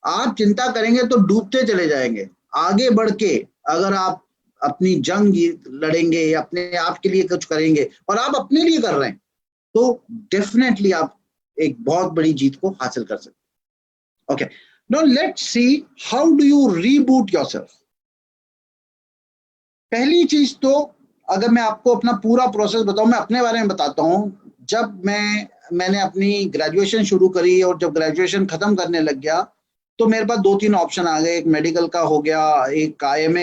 आप चिंता करेंगे तो डूबते चले जाएंगे. आगे बढ़ के अगर आप अपनी जंग लड़ेंगे, अपने आप के लिए कुछ करेंगे, और आप अपने लिए कर रहे हैं, तो डेफिनेटली आप एक बहुत बड़ी जीत को हासिल कर सकते हैं. Okay, now let's see how do you reboot yourself. पहली चीज तो, अगर मैं आपको अपना पूरा प्रोसेस बताऊं, मैं अपने बारे में बताता हूं. जब मैंने अपनी ग्रेजुएशन शुरू करी और जब ग्रेजुएशन खत्म करने लग गया, तो मेरे पास 2-3 ऑप्शन आ गए. एक मेडिकल का हो गया, एक IMA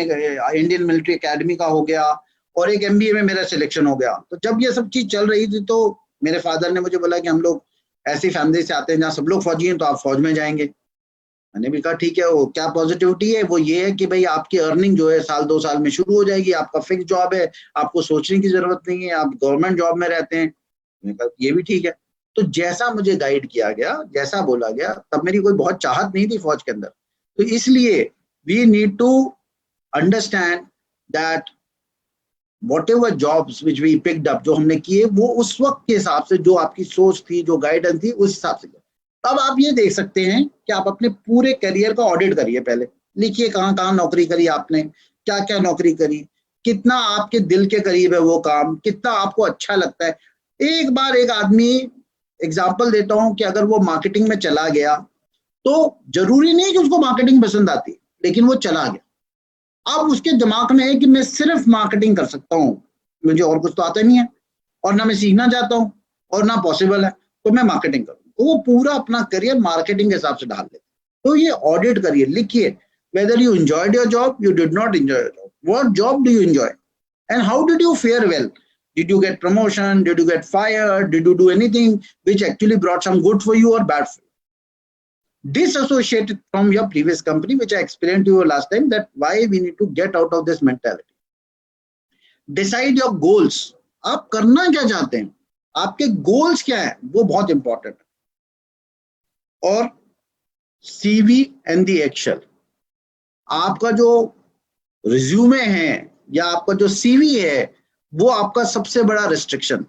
इंडियन मिलिट्री एकेडमी का हो गया, और एक MBA में मेरा सिलेक्शन हो गया. तो जब ये सब चीज चल रही थी, तो मेरे फादर ने मुझे बोला कि हम लोग ऐसी फैमिली से आते हैं जहाँ सब लोग फौजी हैं, तो आप फौज में जाएंगे. मैंने भी कहा ठीक है. वो क्या पॉजिटिविटी है, वो ये है कि भाई आपकी अर्निंग जो है 1-2 साल में शुरू हो जाएगी, आपका फिक्स जॉब है, आपको सोचने की जरूरत नहीं है, आप गवर्नमेंट जॉब में रहते हैं. मैंने कहा ये भी ठीक है. तो जैसा मुझे गाइड किया गया, जैसा बोला गया, तब मेरी कोई बहुत चाहत नहीं थी फौज के अंदर. तो इसलिए we need to understand that whatever jobs which we picked up, जो हमने किए, वो उस वक्त के हिसाब से, जो आपकी सोच थी, जो गाइडेंस थी, उस हिसाब से. अब आप ये देख सकते हैं कि आप अपने पूरे करियर का ऑडिट करिए. पहले लिखिए कहाँ कहाँ नौकरी करी आपने, क्या क्या नौकरी करी, कितना आपके दिल के करीब है वो काम, कितना आपको अच्छा लगता है. एक बार एक आदमी, एग्जाम्पल देता हूं, कि अगर वो मार्केटिंग में चला गया, तो जरूरी नहीं कि उसको मार्केटिंग पसंद आती, लेकिन वो चला गया. अब उसके दिमाग में है कि मैं सिर्फ मार्केटिंग कर सकता हूँ, मुझे और कुछ तो आता नहीं है, और ना मैं सीखना चाहता हूँ, और ना पॉसिबल है, तो मैं मार्केटिंग करूँ. तो वो पूरा अपना करियर मार्केटिंग के हिसाब से डाल देते. तो ये ऑडिट करिए, लिखिए whether you enjoyed your job, you did not enjoy your job, what job do you enjoy, and how did you fare well. Did you get promotion? Did you get fired? Did you do anything which actually brought some good for you or bad for you? disassociated from your previous company, which I explained to you last time, that why we need to get out of this mentality. Decide your goals. आप करना क्या चाहते हैं, आपके goals क्या है, वो बहुत इंपॉर्टेंट है. और CV एंड द एक्सेल, आपका जो रिज्यूमे है या आपका जो CV है, वो आपका सबसे बड़ा रिस्ट्रिक्शन.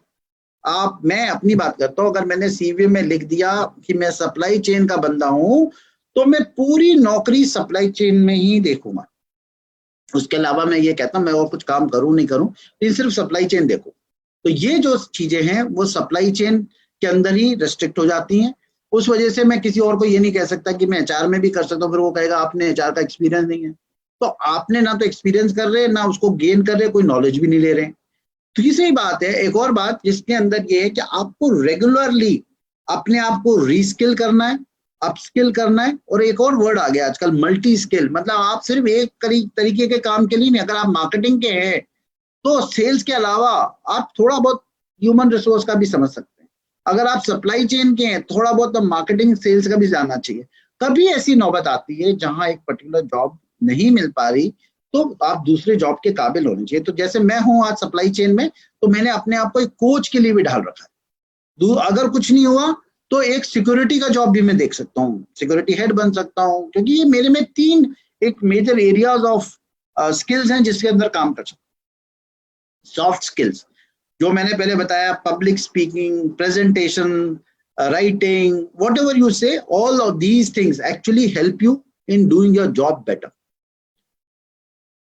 मैं अपनी बात करता हूं, अगर मैंने CV में लिख दिया कि मैं सप्लाई चेन का बंदा हूं, तो मैं पूरी नौकरी सप्लाई चेन में ही देखूंगा. उसके अलावा मैं ये कहता हूं मैं और कुछ काम करूं नहीं करूं, लेकिन सिर्फ सप्लाई चेन देखो. तो ये जो चीजें हैं वो सप्लाई चेन के अंदर ही रेस्ट्रिक्ट हो जाती हैं. उस वजह से मैं किसी और को ये नहीं कह सकता कि मैं HR में भी कर सकता हूँ, फिर वो कहेगा आपने HR का एक्सपीरियंस नहीं है. तो आपने ना तो एक्सपीरियंस कर रहे, ना उसको गेन कर रहे, कोई नॉलेज भी नहीं ले रहे. तीसरी बात है, एक और बात जिसके अंदर ये है कि आपको रेगुलरली अपने आप को रीस्किल करना है, अपस्किल करना है. और एक और वर्ड आ गया आजकल, मल्टी स्किल. मतलब आप सिर्फ एक तरीके के काम के लिए नहीं, अगर आप मार्केटिंग के हैं तो सेल्स के अलावा आप थोड़ा बहुत ह्यूमन रिसोर्स का भी समझ सकते हैं. अगर आप सप्लाई चेन के हैं, थोड़ा बहुत मार्केटिंग सेल्स का भी जानना चाहिए. कभी ऐसी नौबत आती है जहां एक पर्टिकुलर जॉब नहीं मिल पा रही, तो आप दूसरे जॉब के काबिल होने चाहिए. तो जैसे मैं हूं आज सप्लाई चेन में, तो मैंने अपने आप को एक कोच के लिए भी ढाल रखा है. अगर कुछ नहीं हुआ तो एक सिक्योरिटी का जॉब भी मैं देख सकता हूँ, सिक्योरिटी हेड बन सकता हूँ, क्योंकि ये मेरे में 3 एक मेजर एरियाज ऑफ स्किल्स हैं जिसके अंदर काम कर सकता हूँ. सॉफ्ट स्किल्स जो मैंने पहले बताया, public speaking, presentation, writing, whatever you say, all of these things actually help you in doing your job better.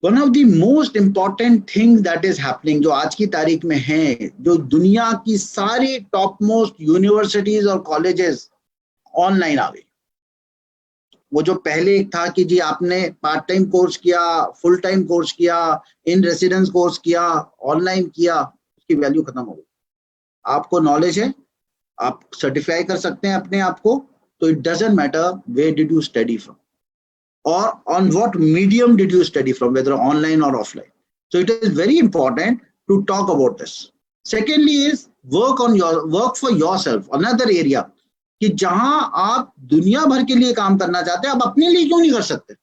One of the most important thing that is happening, जो आज की तारीख में है, जो दुनिया की सारी टॉप मोस्ट यूनिवर्सिटीज और कॉलेजेस ऑनलाइन आ गई. वो जो पहले एक था कि जी आपने पार्ट टाइम कोर्स किया, फुल टाइम कोर्स किया, इन रेसिडेंस कोर्स किया, ऑनलाइन किया, उसकी वैल्यू खत्म हो गई. आपको नॉलेज है, आप सर्टिफाई कर सकते हैं अपने आप को, तो it doesn't matter where did you study from or on what medium did you study from, whether online or offline. So it is very important to talk about this. Secondly is work for yourself, another area, कि जहां आप दुनिया भर के लिए काम करना चाहते हैं, आप अपने लिए क्यों नहीं कर सकते.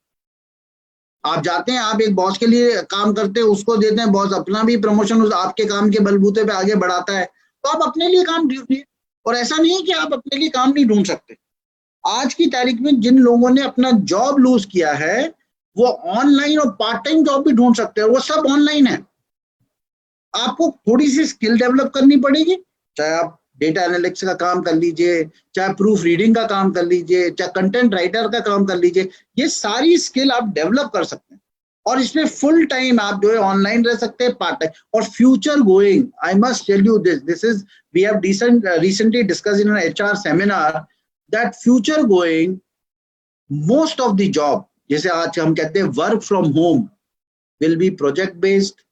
आप जाते हैं, आप एक बॉस के लिए काम करते हैं, उसको देते हैं, बॉस अपना भी प्रमोशन उस आपके काम के बलबूते पे आगे बढ़ाता है, तो आप अपने लिए काम ढूंढिए. और ऐसा नहीं है कि आप अपने लिए काम नहीं ढूंढ सकते. आज की तारीख में जिन लोगों ने अपना जॉब लूज किया है, वो ऑनलाइन और पार्ट टाइम जॉब भी ढूंढ सकते हैं, वो सब ऑनलाइन है. आपको थोड़ी सी स्किल डेवलप करनी पड़ेगी, चाहे आप डेटा एनालिटिक्स का काम कर लीजिए, चाहे प्रूफ रीडिंग का काम कर लीजिए, चाहे कंटेंट राइटर का काम कर लीजिए. ये सारी स्किल आप डेवलप कर सकते हैं, और इसमें फुल टाइम आप जो है ऑनलाइन रह सकते हैं, पार्ट टाइम. और future going, I must tell you this is, we have recently discussed in an HR seminar that future going, most of the job, जैसे आज हम कहते हैं work from home, will be project based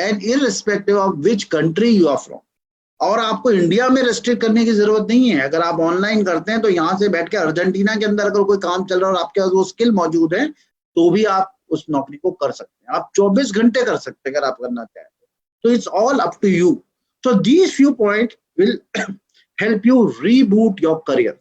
and irrespective of which country you are from. और आपको India में restrict करने की जरूरत नहीं है. अगर आप ऑनलाइन करते हैं तो यहाँ से बैठ के अर्जेंटीना के अंदर अगर कोई काम चल रहा है और आपके पास वो स्किल मौजूद है, तो भी आप उस नौकरी को कर सकते हैं. आप 24 घंटे कर सकते हैं अगर आप करना चाहें. तो it's all up to you. So these few points will help you reboot your career.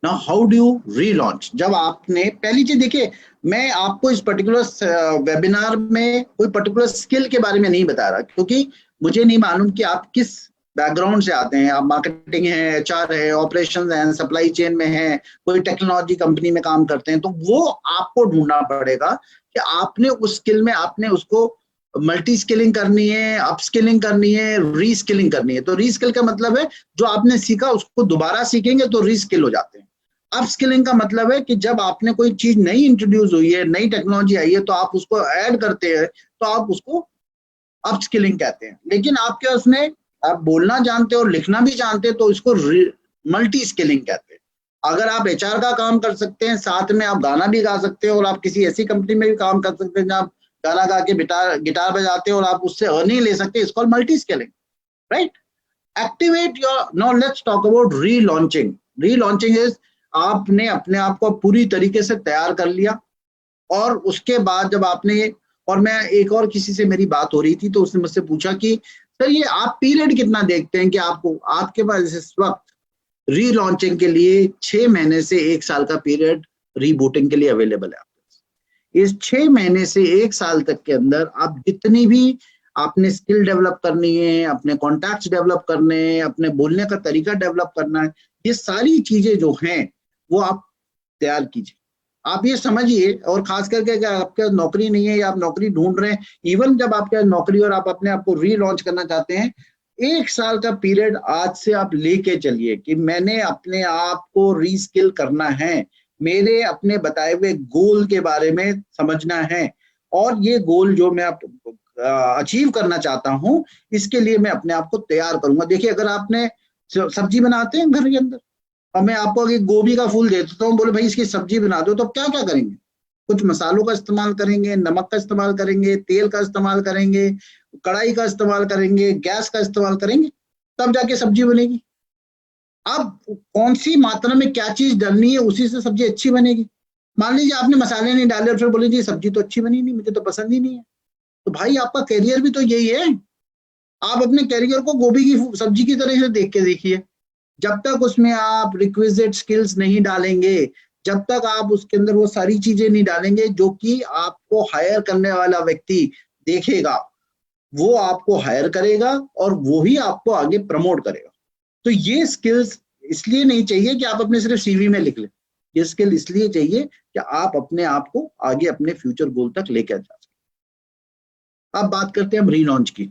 Now how do you relaunch? जब आपने पहली चीज देखिए, मैं आपको इस पर्टिकुलर वेबिनार में कोई पर्टिकुलर स्किल के बारे में नहीं बता रहा, क्योंकि मुझे नहीं मालूम कि आप किस बैकग्राउंड से आते हैं. आप मार्केटिंग है, HR है, ऑपरेशंस है, सप्लाई चेन में है, कोई टेक्नोलॉजी कंपनी में काम करते हैं, तो वो आपको ढूंढना पड़ेगा कि आपने उस स्किल में आपने उसको मल्टी स्किलिंग करनी है, अपस्किलिंग करनी है, रीस्किलिंग करनी है. तो रीस्किल का मतलब है जो आपने सीखा उसको दोबारा सीखेंगे तो रीस्किल हो जाते हैं. अपस्किलिंग का मतलब है कि जब आपने कोई चीज नई इंट्रोड्यूस हुई है, नई टेक्नोलॉजी आई है, तो आप उसको ऐड करते हैं, तो आप उसको अपस्किलिंग कहते हैं. लेकिन आपके उसमें आप बोलना जानते हो और लिखना भी जानते हैं, तो इसको मल्टी स्किलिंग कहते हैं. अगर आप HR का काम कर सकते हैं, साथ में आप गाना भी गा सकते हो, और आप किसी ऐसी कंपनी में भी काम कर सकते हैं जहाँ आप गाना गा के गिटार बजाते हो और आप उससे अर्निंग ले सकते हैं, इसको multi skilling, right. Activate your. Now let's talk about relaunching. Relaunching is, आपने अपने आप को पूरी तरीके से तैयार कर लिया, और उसके बाद जब आपने, और मैं एक और किसी से मेरी बात हो रही थी, तो उसने मुझसे पूछा कि सर ये आप पीरियड कितना देखते हैं कि आपको आपके पास इस वक्त रीलॉन्चिंग के लिए 6 महीने से 1 साल का पीरियड रीबूटिंग के लिए अवेलेबल है। इस 6 महीने से 1 साल तक के अंदर आप जितनी भी आपने स्किल डेवलप करनी है, अपने कॉन्टैक्ट्स डेवलप करने हैं, अपने बोलने का तरीका डेवलप करना है, ये सारी चीजें जो हैं वो आप तैयार कीजिए। आप ये समझिए, और खास करके अगर आपके नौकरी नहीं है या आप नौकरी ढूंढ रहे हैं, इवन जब आपके नौकरी और आप अपने आप को रीलॉन्च करना चाहते हैं, 1 साल का पीरियड आज से आप लेके चलिए कि मैंने अपने आप को रीस्किल करना है, मेरे अपने बताए हुए गोल के बारे में समझना है, और ये गोल जो मैं अचीव करना चाहता हूं, इसके लिए मैं अपने आप को तैयार करूंगा। देखिए, अगर आपने सब्जी बनाते हैं घर के अंदर, और मैं आपको अगर गोभी का फूल दे देता हूँ, बोले भाई इसकी सब्जी बना दो, तो क्या क्या करेंगे? कुछ मसालों का इस्तेमाल करेंगे, नमक का इस्तेमाल करेंगे, तेल का इस्तेमाल करेंगे, कढ़ाई का इस्तेमाल करेंगे, गैस का इस्तेमाल करेंगे, तब जाके सब्जी बनेगी। अब कौन सी मात्रा में क्या चीज डालनी है, उसी से सब्जी अच्छी बनेगी। मान लीजिए आपने मसाले नहीं डाले और फिर बोले जी सब्जी तो अच्छी बनी नहीं, मुझे तो पसंद ही नहीं है, तो भाई आपका करियर भी तो यही है। आप अपने करियर को गोभी की सब्जी की तरह से देख के देखिए। जब तक उसमें आप रिक्विजिट स्किल्स नहीं डालेंगे, जब तक आप उसके अंदर वो सारी चीजें नहीं डालेंगे जो कि आपको हायर करने वाला व्यक्ति देखेगा, वो आपको हायर करेगा और वो ही आपको आगे प्रमोट करेगा। तो ये स्किल्स इसलिए नहीं चाहिए कि आप अपने सिर्फ सीवी में लिख लें, ये स्किल इसलिए चाहिए कि आप अपने आप को आगे अपने फ्यूचर गोल तक लेकर जा सकें। अब बात करते हैं हम रीलॉन्च की।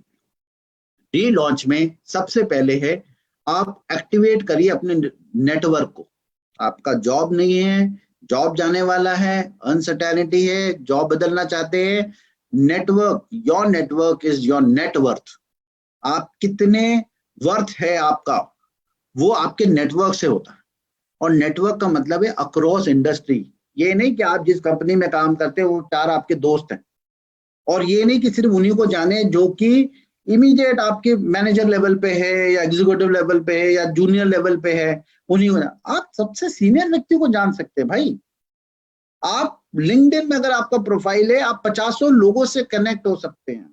रीलॉन्च में सबसे पहले है, आप एक्टिवेट करिए अपने नेटवर्क को। आपका जॉब नहीं है, जॉब जाने वाला है, अनसर्टेनिटी है, जॉब बदलना चाहते हैं, network, your network is your net worth. आप कितने वर्थ है आपका, वो आपके नेटवर्क से होता है। और नेटवर्क का मतलब है अक्रॉस इंडस्ट्री। ये नहीं कि आप जिस कंपनी में काम करते हैं वो 4 आपके दोस्त हैं, और ये नहीं कि सिर्फ उन्हीं को जाने जो कि इमीडिएट आपके मैनेजर लेवल पे है या एग्जीक्यूटिव लेवल पे है या जूनियर लेवल पे है, उन्हीं को। आप सबसे सीनियर व्यक्ति को जान सकते हैं भाई। आप लिंक्डइन में अगर आपका प्रोफाइल है, आप 50 लोगों से कनेक्ट हो सकते हैं।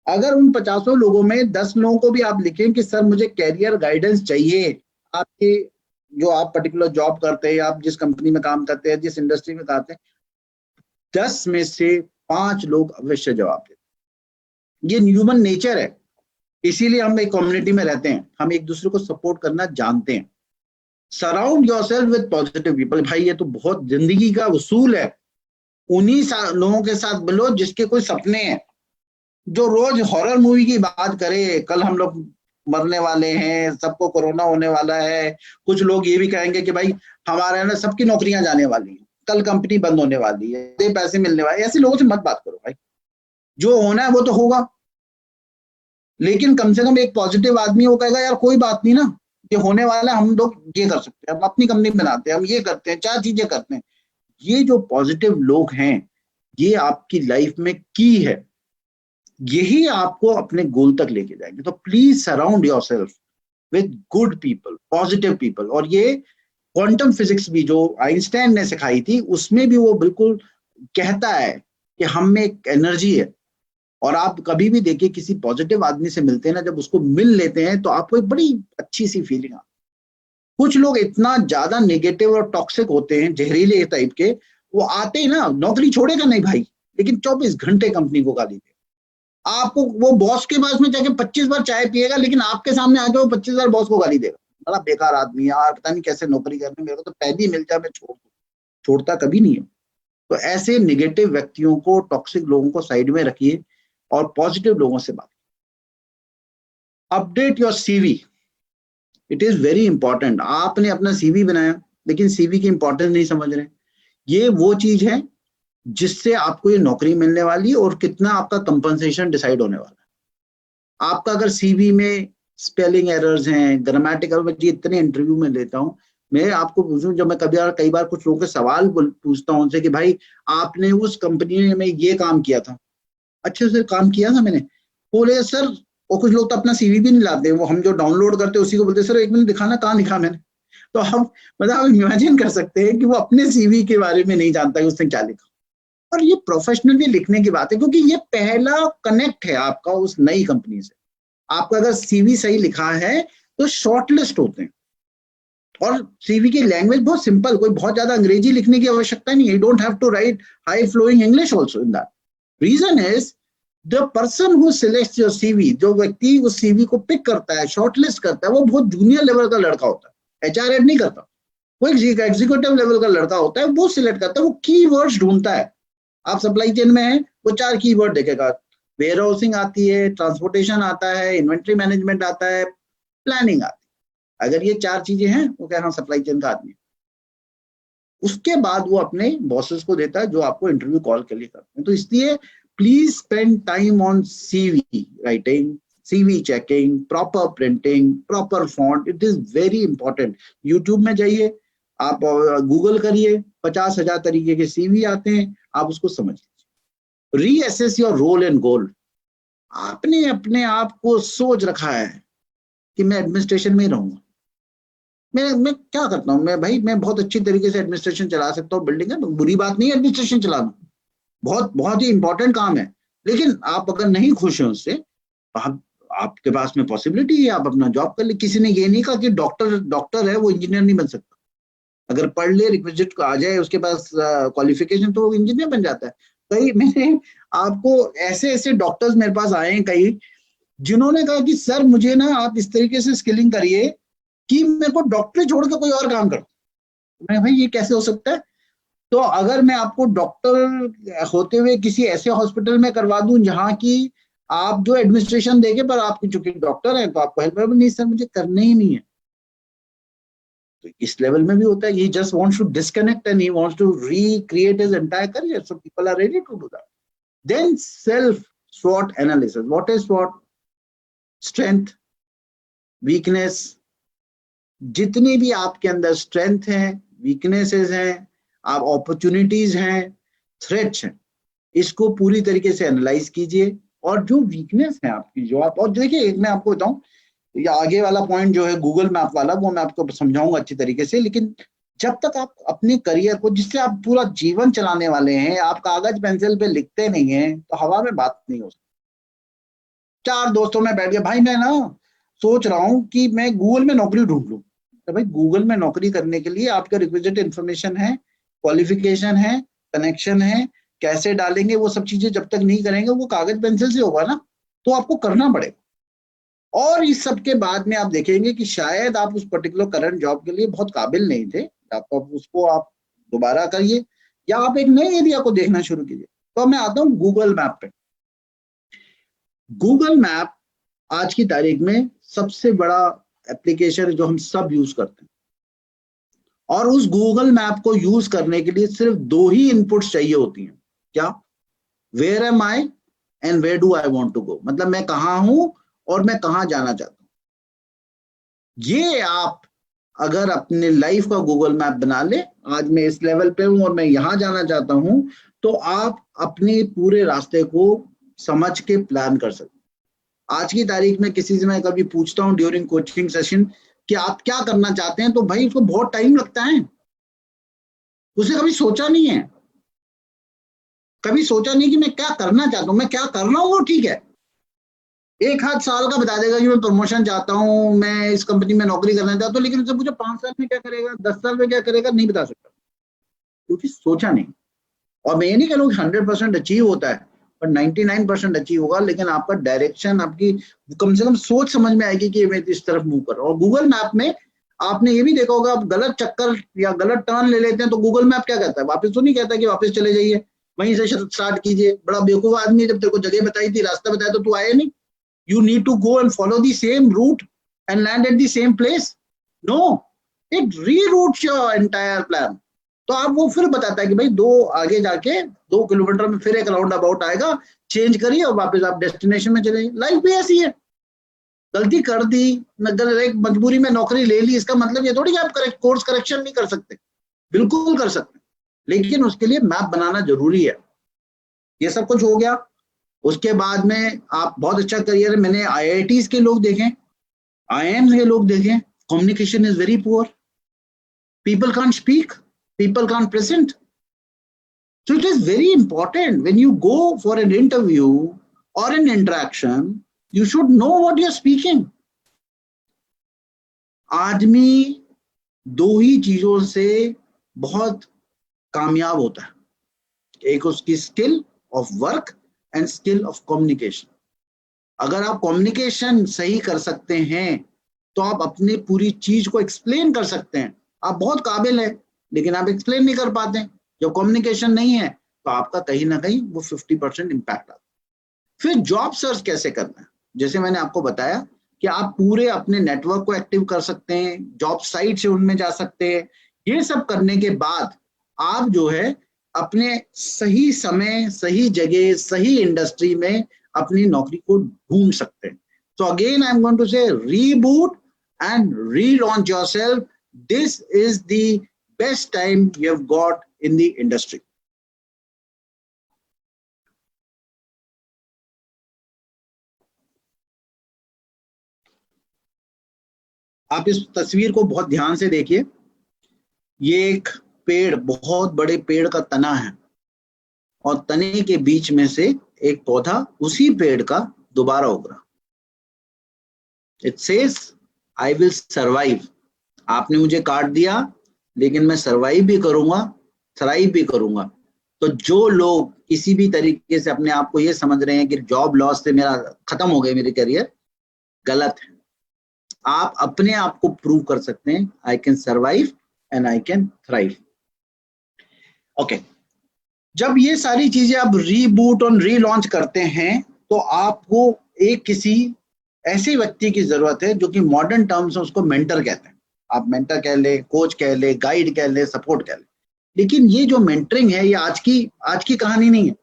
अगर उन 50 लोगों में 10 लोगों को भी आप लिखें कि सर मुझे कैरियर गाइडेंस चाहिए, आपके जो आप पर्टिकुलर जॉब करते हैं, आप जिस कंपनी में काम करते हैं, जिस इंडस्ट्री में करते हैं, 10 में से 5 लोग अवश्य जवाब देते। ये ह्यूमन नेचर है, इसीलिए हम एक कम्युनिटी में रहते हैं, हम एक दूसरे को सपोर्ट करना जानते हैं। Surround yourself with positive people. भाई ये तो बहुत जिंदगी का उसूल है। उन्हीं लोगों के साथ मिलो जिसके कोई सपने हैं, जो रोज हॉरर मूवी की बात करे, कल हम लोग मरने वाले हैं, सबको कोरोना होने वाला है। कुछ लोग ये भी कहेंगे कि भाई हमारे ना सबकी नौकरियां जाने वाली हैं, कल कंपनी बंद होने वाली है, पैसे मिलने वाले। ऐसे लोगों से मत बात करो भाई, जो होना है वो तो होगा। लेकिन कम से कम एक पॉजिटिव आदमी वो कहेगा यार कोई बात नहीं ना, ये होने वाला है, हम लोग ये कर सकते हैं, हम अपनी कंपनी बनाते हैं, हम ये करते हैं, 4 चीजें करते हैं। ये जो पॉजिटिव लोग हैं, ये आपकी लाइफ में की है, यही आपको अपने गोल तक लेके जाएंगे। तो please surround yourself with good people, positive people. और ये क्वांटम फिजिक्स भी जो आइंस्टाइन ने सिखाई थी, उसमें भी वो बिल्कुल कहता है कि हम में एक एनर्जी है। और आप कभी भी देखिए किसी पॉजिटिव आदमी से मिलते हैं ना, जब उसको मिल लेते हैं तो आपको एक बड़ी अच्छी सी फीलिंग आती है। कुछ लोग इतना ज्यादा नेगेटिव और टॉक्सिक होते हैं, जहरीले टाइप के, वो आते ही ना नौकरी छोड़ेगा नहीं भाई, लेकिन 24 घंटे कंपनी को गाली देगा। आपको वो बॉस के पास में जाके 25 बार चाय पिएगा, लेकिन आपके सामने आके वो 25 बार बॉस को गाली देगा, बड़ा बेकार आदमी यार, पता नहीं कैसे नौकरी करने, मेरे को तो पहले ही मिल जाए मैं छोड़ दूं। छोड़ता कभी नहीं है। तो ऐसे निगेटिव व्यक्तियों को, टॉक्सिक लोगों को साइड में रखिए और पॉजिटिव लोगों से बात। Update your CV, it is very important. आपने अपना सीवी बनाया लेकिन सीवी की इंपॉर्टेंस नहीं समझ रहे। ये वो चीज है जिससे आपको ये नौकरी मिलने वाली है और कितना आपका कंपनसेशन डिसाइड होने वाला है। आपका अगर सीवी में स्पेलिंग एरर्स हैं, ग्रामेटिकल, मैं इतने इंटरव्यू में लेता हूँ, मैं आपको पूछूं, जब मैं कई बार कुछ लोगों के सवाल पूछता हूं उनसे कि भाई आपने उस कंपनी में ये काम किया था, अच्छे से काम किया था मैंने, बोले सर। और कुछ लोग तो अपना सीवी भी नहीं लाते, वो हम जो डाउनलोड करते हैं उसी को बोलते सर एक मिनट दिखाना कहाँ लिखा मैंने। तो हम मतलब आप इमेजिन कर सकते हैं कि वो अपने सीवी के बारे में नहीं जानता कि उसने क्या लिखा। और ये प्रोफेशनली लिखने की बात है, क्योंकि ये पहला कनेक्ट है आपका उस नई कंपनी से। आपका अगर सीवी सही लिखा है तो शॉर्टलिस्ट होते हैं। और सीवी की लैंग्वेज बहुत सिंपल, कोई बहुत ज्यादा अंग्रेजी लिखने की आवश्यकता नहीं है. You don't have to write high flowing English also in that. Reason is the person who selects your CV, जो व्यक्ति उस सीवी को पिक करता है, शॉर्टलिस्ट करता है, वो बहुत जूनियर लेवल का लड़का होता है. एचआर हेड नहीं करता, वो एक एग्जीक्यूटिव लेवल का लड़का होता है, वो सिलेक्ट करता है, वो कीवर्ड्स ढूंढता है. आप सप्लाई चेन में है, वो 4 कीवर्ड देखेगा. वेयर हाउसिंग आती है, ट्रांसपोर्टेशन आता है, इन्वेंट्री मैनेजमेंट आता है, प्लानिंग आती है. अगर ये 4 चीजें हैं, वो कह रहा हूँ सप्लाई चेन का आदमी. उसके बाद वो अपने बॉसेस को देता है, जो आपको इंटरव्यू कॉल के लिए करते हैं. तो इसलिए please spend time on CV writing, CV checking, proper printing, proper font. It is very important. YouTube में जाइए, आप गूगल करिए, 50,000 तरीके के सीवी आते हैं, आप उसको समझ लीजिए. रीअसेस योर रोल एंड गोल. आपने अपने आप को सोच रखा है कि मैं एडमिनिस्ट्रेशन में ही रहूंगा, मैं क्या करता हूँ, मैं बहुत अच्छी तरीके से एडमिनिस्ट्रेशन चला सकता हूँ. बिल्डिंग है तो बुरी बात नहीं है एडमिनिस्ट्रेशन चलाना, बहुत बहुत ही इंपॉर्टेंट काम है. लेकिन आप अगर नहीं खुश हैं उससे, आपके पास में पॉसिबिलिटी है, आप अपना जॉब कर ले. किसी ने ये नहीं कहा कि डॉक्टर है वो इंजीनियर नहीं बन सकता. अगर पढ़ ले, रिक्विजिट आ जाए उसके पास क्वालिफिकेशन, तो वो इंजीनियर बन जाता है. कई मैंने आपको ऐसे ऐसे डॉक्टर्स मेरे पास आए हैं कई, जिन्होंने कहा कि सर मुझे ना आप इस तरीके से स्किलिंग करिए कि मेरे को डॉक्टरी छोड़ के कोई और काम करो. मैं भाई ये कैसे हो सकता है? तो अगर मैं आपको डॉक्टर होते हुए किसी ऐसे हॉस्पिटल में करवा दूं जहां की आप जो एडमिनिस्ट्रेशन देंगे, पर आपकी चूंकि डॉक्टर है तो आपको हेल्प, नहीं सर मुझे करने ही नहीं है. तो इस लेवल में भी होता है. ही just wants to disconnect and he wants to recreate his entire career. So people are ready to do that. Then self स्वॉट analysis. What is स्वॉट? Strength, weakness. जितनी भी आपके अंदर स्ट्रेंथ है, वीकनेसेस हैं, आप अपॉर्चुनिटीज हैं, थ्रेट्स हैं, इसको पूरी तरीके से एनालाइज कीजिए. और जो वीकनेस है आपकी, जो आप, और देखिए एक मैं आपको बताऊं, ये आगे वाला पॉइंट जो है गूगल मैप वाला, वो मैं आपको समझाऊंगा अच्छी तरीके से. लेकिन जब तक आप अपने करियर को, जिससे आप पूरा जीवन चलाने वाले हैं, आप कागज पेंसिल पे लिखते नहीं है, तो हवा में बात नहीं हो सकती. 4 दोस्तों में बैठ गया, भाई मैं ना सोच रहा हूं कि मैं गूगल में नौकरी ढूंढ लूं. तो भाई गूगल में नौकरी करने के लिए आपका रिक्विजिट इन्फॉर्मेशन है, क्वालिफिकेशन है, कनेक्शन है, कैसे डालेंगे, वो सब चीजें जब तक नहीं करेंगे, वो कागज पेंसिल से होगा ना, तो आपको करना पड़ेगा. और इस सब के बाद में आप देखेंगे कि शायद आप उस पर्टिकुलर करंट जॉब के लिए बहुत काबिल नहीं थे, आप उसको आप दोबारा करिए, या आप एक नए एरिया को देखना शुरू कीजिए. तो मैं आता हूँ गूगल मैप पे. गूगल मैप आज की तारीख में सबसे बड़ा एप्लीकेशन जो हम सब यूज करते हैं. और उस गूगल मैप को यूज करने के लिए सिर्फ 2 ही इनपुट्स चाहिए होती हैं. क्या? Where am I and where do I want to go. मतलब मैं कहाँ हूं और मैं कहाँ जाना चाहता हूं. ये आप अगर अपने लाइफ का गूगल मैप बना ले, आज मैं इस लेवल पे हूं और मैं यहां जाना चाहता हूं, तो आप अपने पूरे रास्ते को समझ के प्लान कर सकते. आज की तारीख में किसी से मैं कभी पूछता हूं ड्यूरिंग कोचिंग सेशन कि आप क्या करना चाहते हैं, तो भाई उसको बहुत टाइम लगता है. उसने कभी सोचा नहीं है, कभी सोचा नहीं कि मैं क्या करना चाहता हूं, मैं क्या कर रहा हूं वो ठीक है. 1 आध साल का बता देगा कि मैं प्रमोशन चाहता हूं, मैं इस कंपनी में नौकरी करना चाहता हूं, लेकिन उससे पूछो 5 साल में क्या करेगा, 10 साल में क्या करेगा, नहीं बता सकता, क्योंकि सोचा नहीं. और मैं ये नहीं कह रहा हूं 100% अचीव होता है, पर 99% अचीव होगा. लेकिन आपका डायरेक्शन, आपकी कम से कम सोच समझ में आएगी कि मैं इस तरफ मूव कर रहा हूं. और गूगल मैप में आपने ये भी देखा होगा, आप गलत चक्कर या गलत टर्न ले लेते हैं, तो गूगल मैप क्या कहता है? वापस तो नहीं कहता कि वापस चले जाइए, वहीं से स्टार्ट कीजिए. बड़ा बेवकूफ आदमी है, जब तेरे को जगह बताई थी, रास्ता बताया, तो तू आया नहीं. You need to go and follow the same route and land at the same place. No, it reroutes your entire plan. तो आप वो फिर बताता है कि भाई 2 आगे जाके 2 किलोमीटर में फिर एक राउंड अबाउट आएगा, चेंज करिए और वापस आप डेस्टिनेशन में चले. लाइफ भी ऐसी है. गलती कर दी, एक मजबूरी में नौकरी ले ली, इसका मतलब ये थोड़ी कि आप कोर्स करेक्शन नहीं कर सकते. बिल्कुल कर सकते, लेकिन उसके लिए मैप बनाना जरूरी है. ये सब कुछ हो गया. उसके बाद में आप बहुत अच्छा करियर है. मैंने आईआईटीज के लोग देखे, आईआईएम्स के लोग देखे, communication is very poor. People can't speak, people can't present. So it is very important when you go for an interview or an interaction, you should know what you're speaking. आदमी दो ही चीजों से बहुत कामयाब होता है, एक उसकी skill of work and skill of communication. अगर आप कम्युनिकेशन सही कर सकते हैं तो आप अपनी पूरी चीज को एक्सप्लेन कर सकते हैं। आप बहुत काबिल है लेकिन आप एक्सप्लेन नहीं कर पाते हैं। जब कम्युनिकेशन नहीं है तो आपका कहीं ना कहीं वो 50% इम्पैक्ट आता है। फिर जॉब सर्च कैसे करना है, जैसे मैंने आपको बताया कि आप पूरे अपने नेटवर्क को एक्टिव कर सकते हैं, जॉब साइट से उनमें जा सकते हैं। ये सब करने के बाद आप जो है अपने सही समय, सही जगह, सही इंडस्ट्री में अपनी नौकरी को ढूंढ सकते हैं। So again, I'm going to say reboot and relaunch yourself. This is the best time you have got in the industry. आप इस तस्वीर को बहुत ध्यान से देखिए। ये एक पेड़, बहुत बड़े पेड़ का तना है और तने के बीच में से एक पौधा उसी पेड़ का दोबारा उगरा। It says I will survive. आपने मुझे काट दिया लेकिन मैं सर्वाइव भी करूंगा, थ्राइव भी करूंगा। तो जो लोग किसी भी तरीके से अपने आप को ये समझ रहे हैं कि जॉब लॉस से मेरा खत्म हो गया मेरे करियर, गलत है। आप अपने आप को प्रूव कर सकते हैं, I can survive and I can thrive. Okay, जब ये सारी चीजें आप रीबूट और रीलॉन्च करते हैं तो आपको एक किसी ऐसे व्यक्ति की जरूरत है जो कि मॉडर्न टर्म्स में उसको मेंटर कहते हैं। आप मेंटर कह ले, कोच कह ले, गाइड कह ले, सपोर्ट कह ले। लेकिन ये जो मेंटरिंग है ये आज की कहानी नहीं है।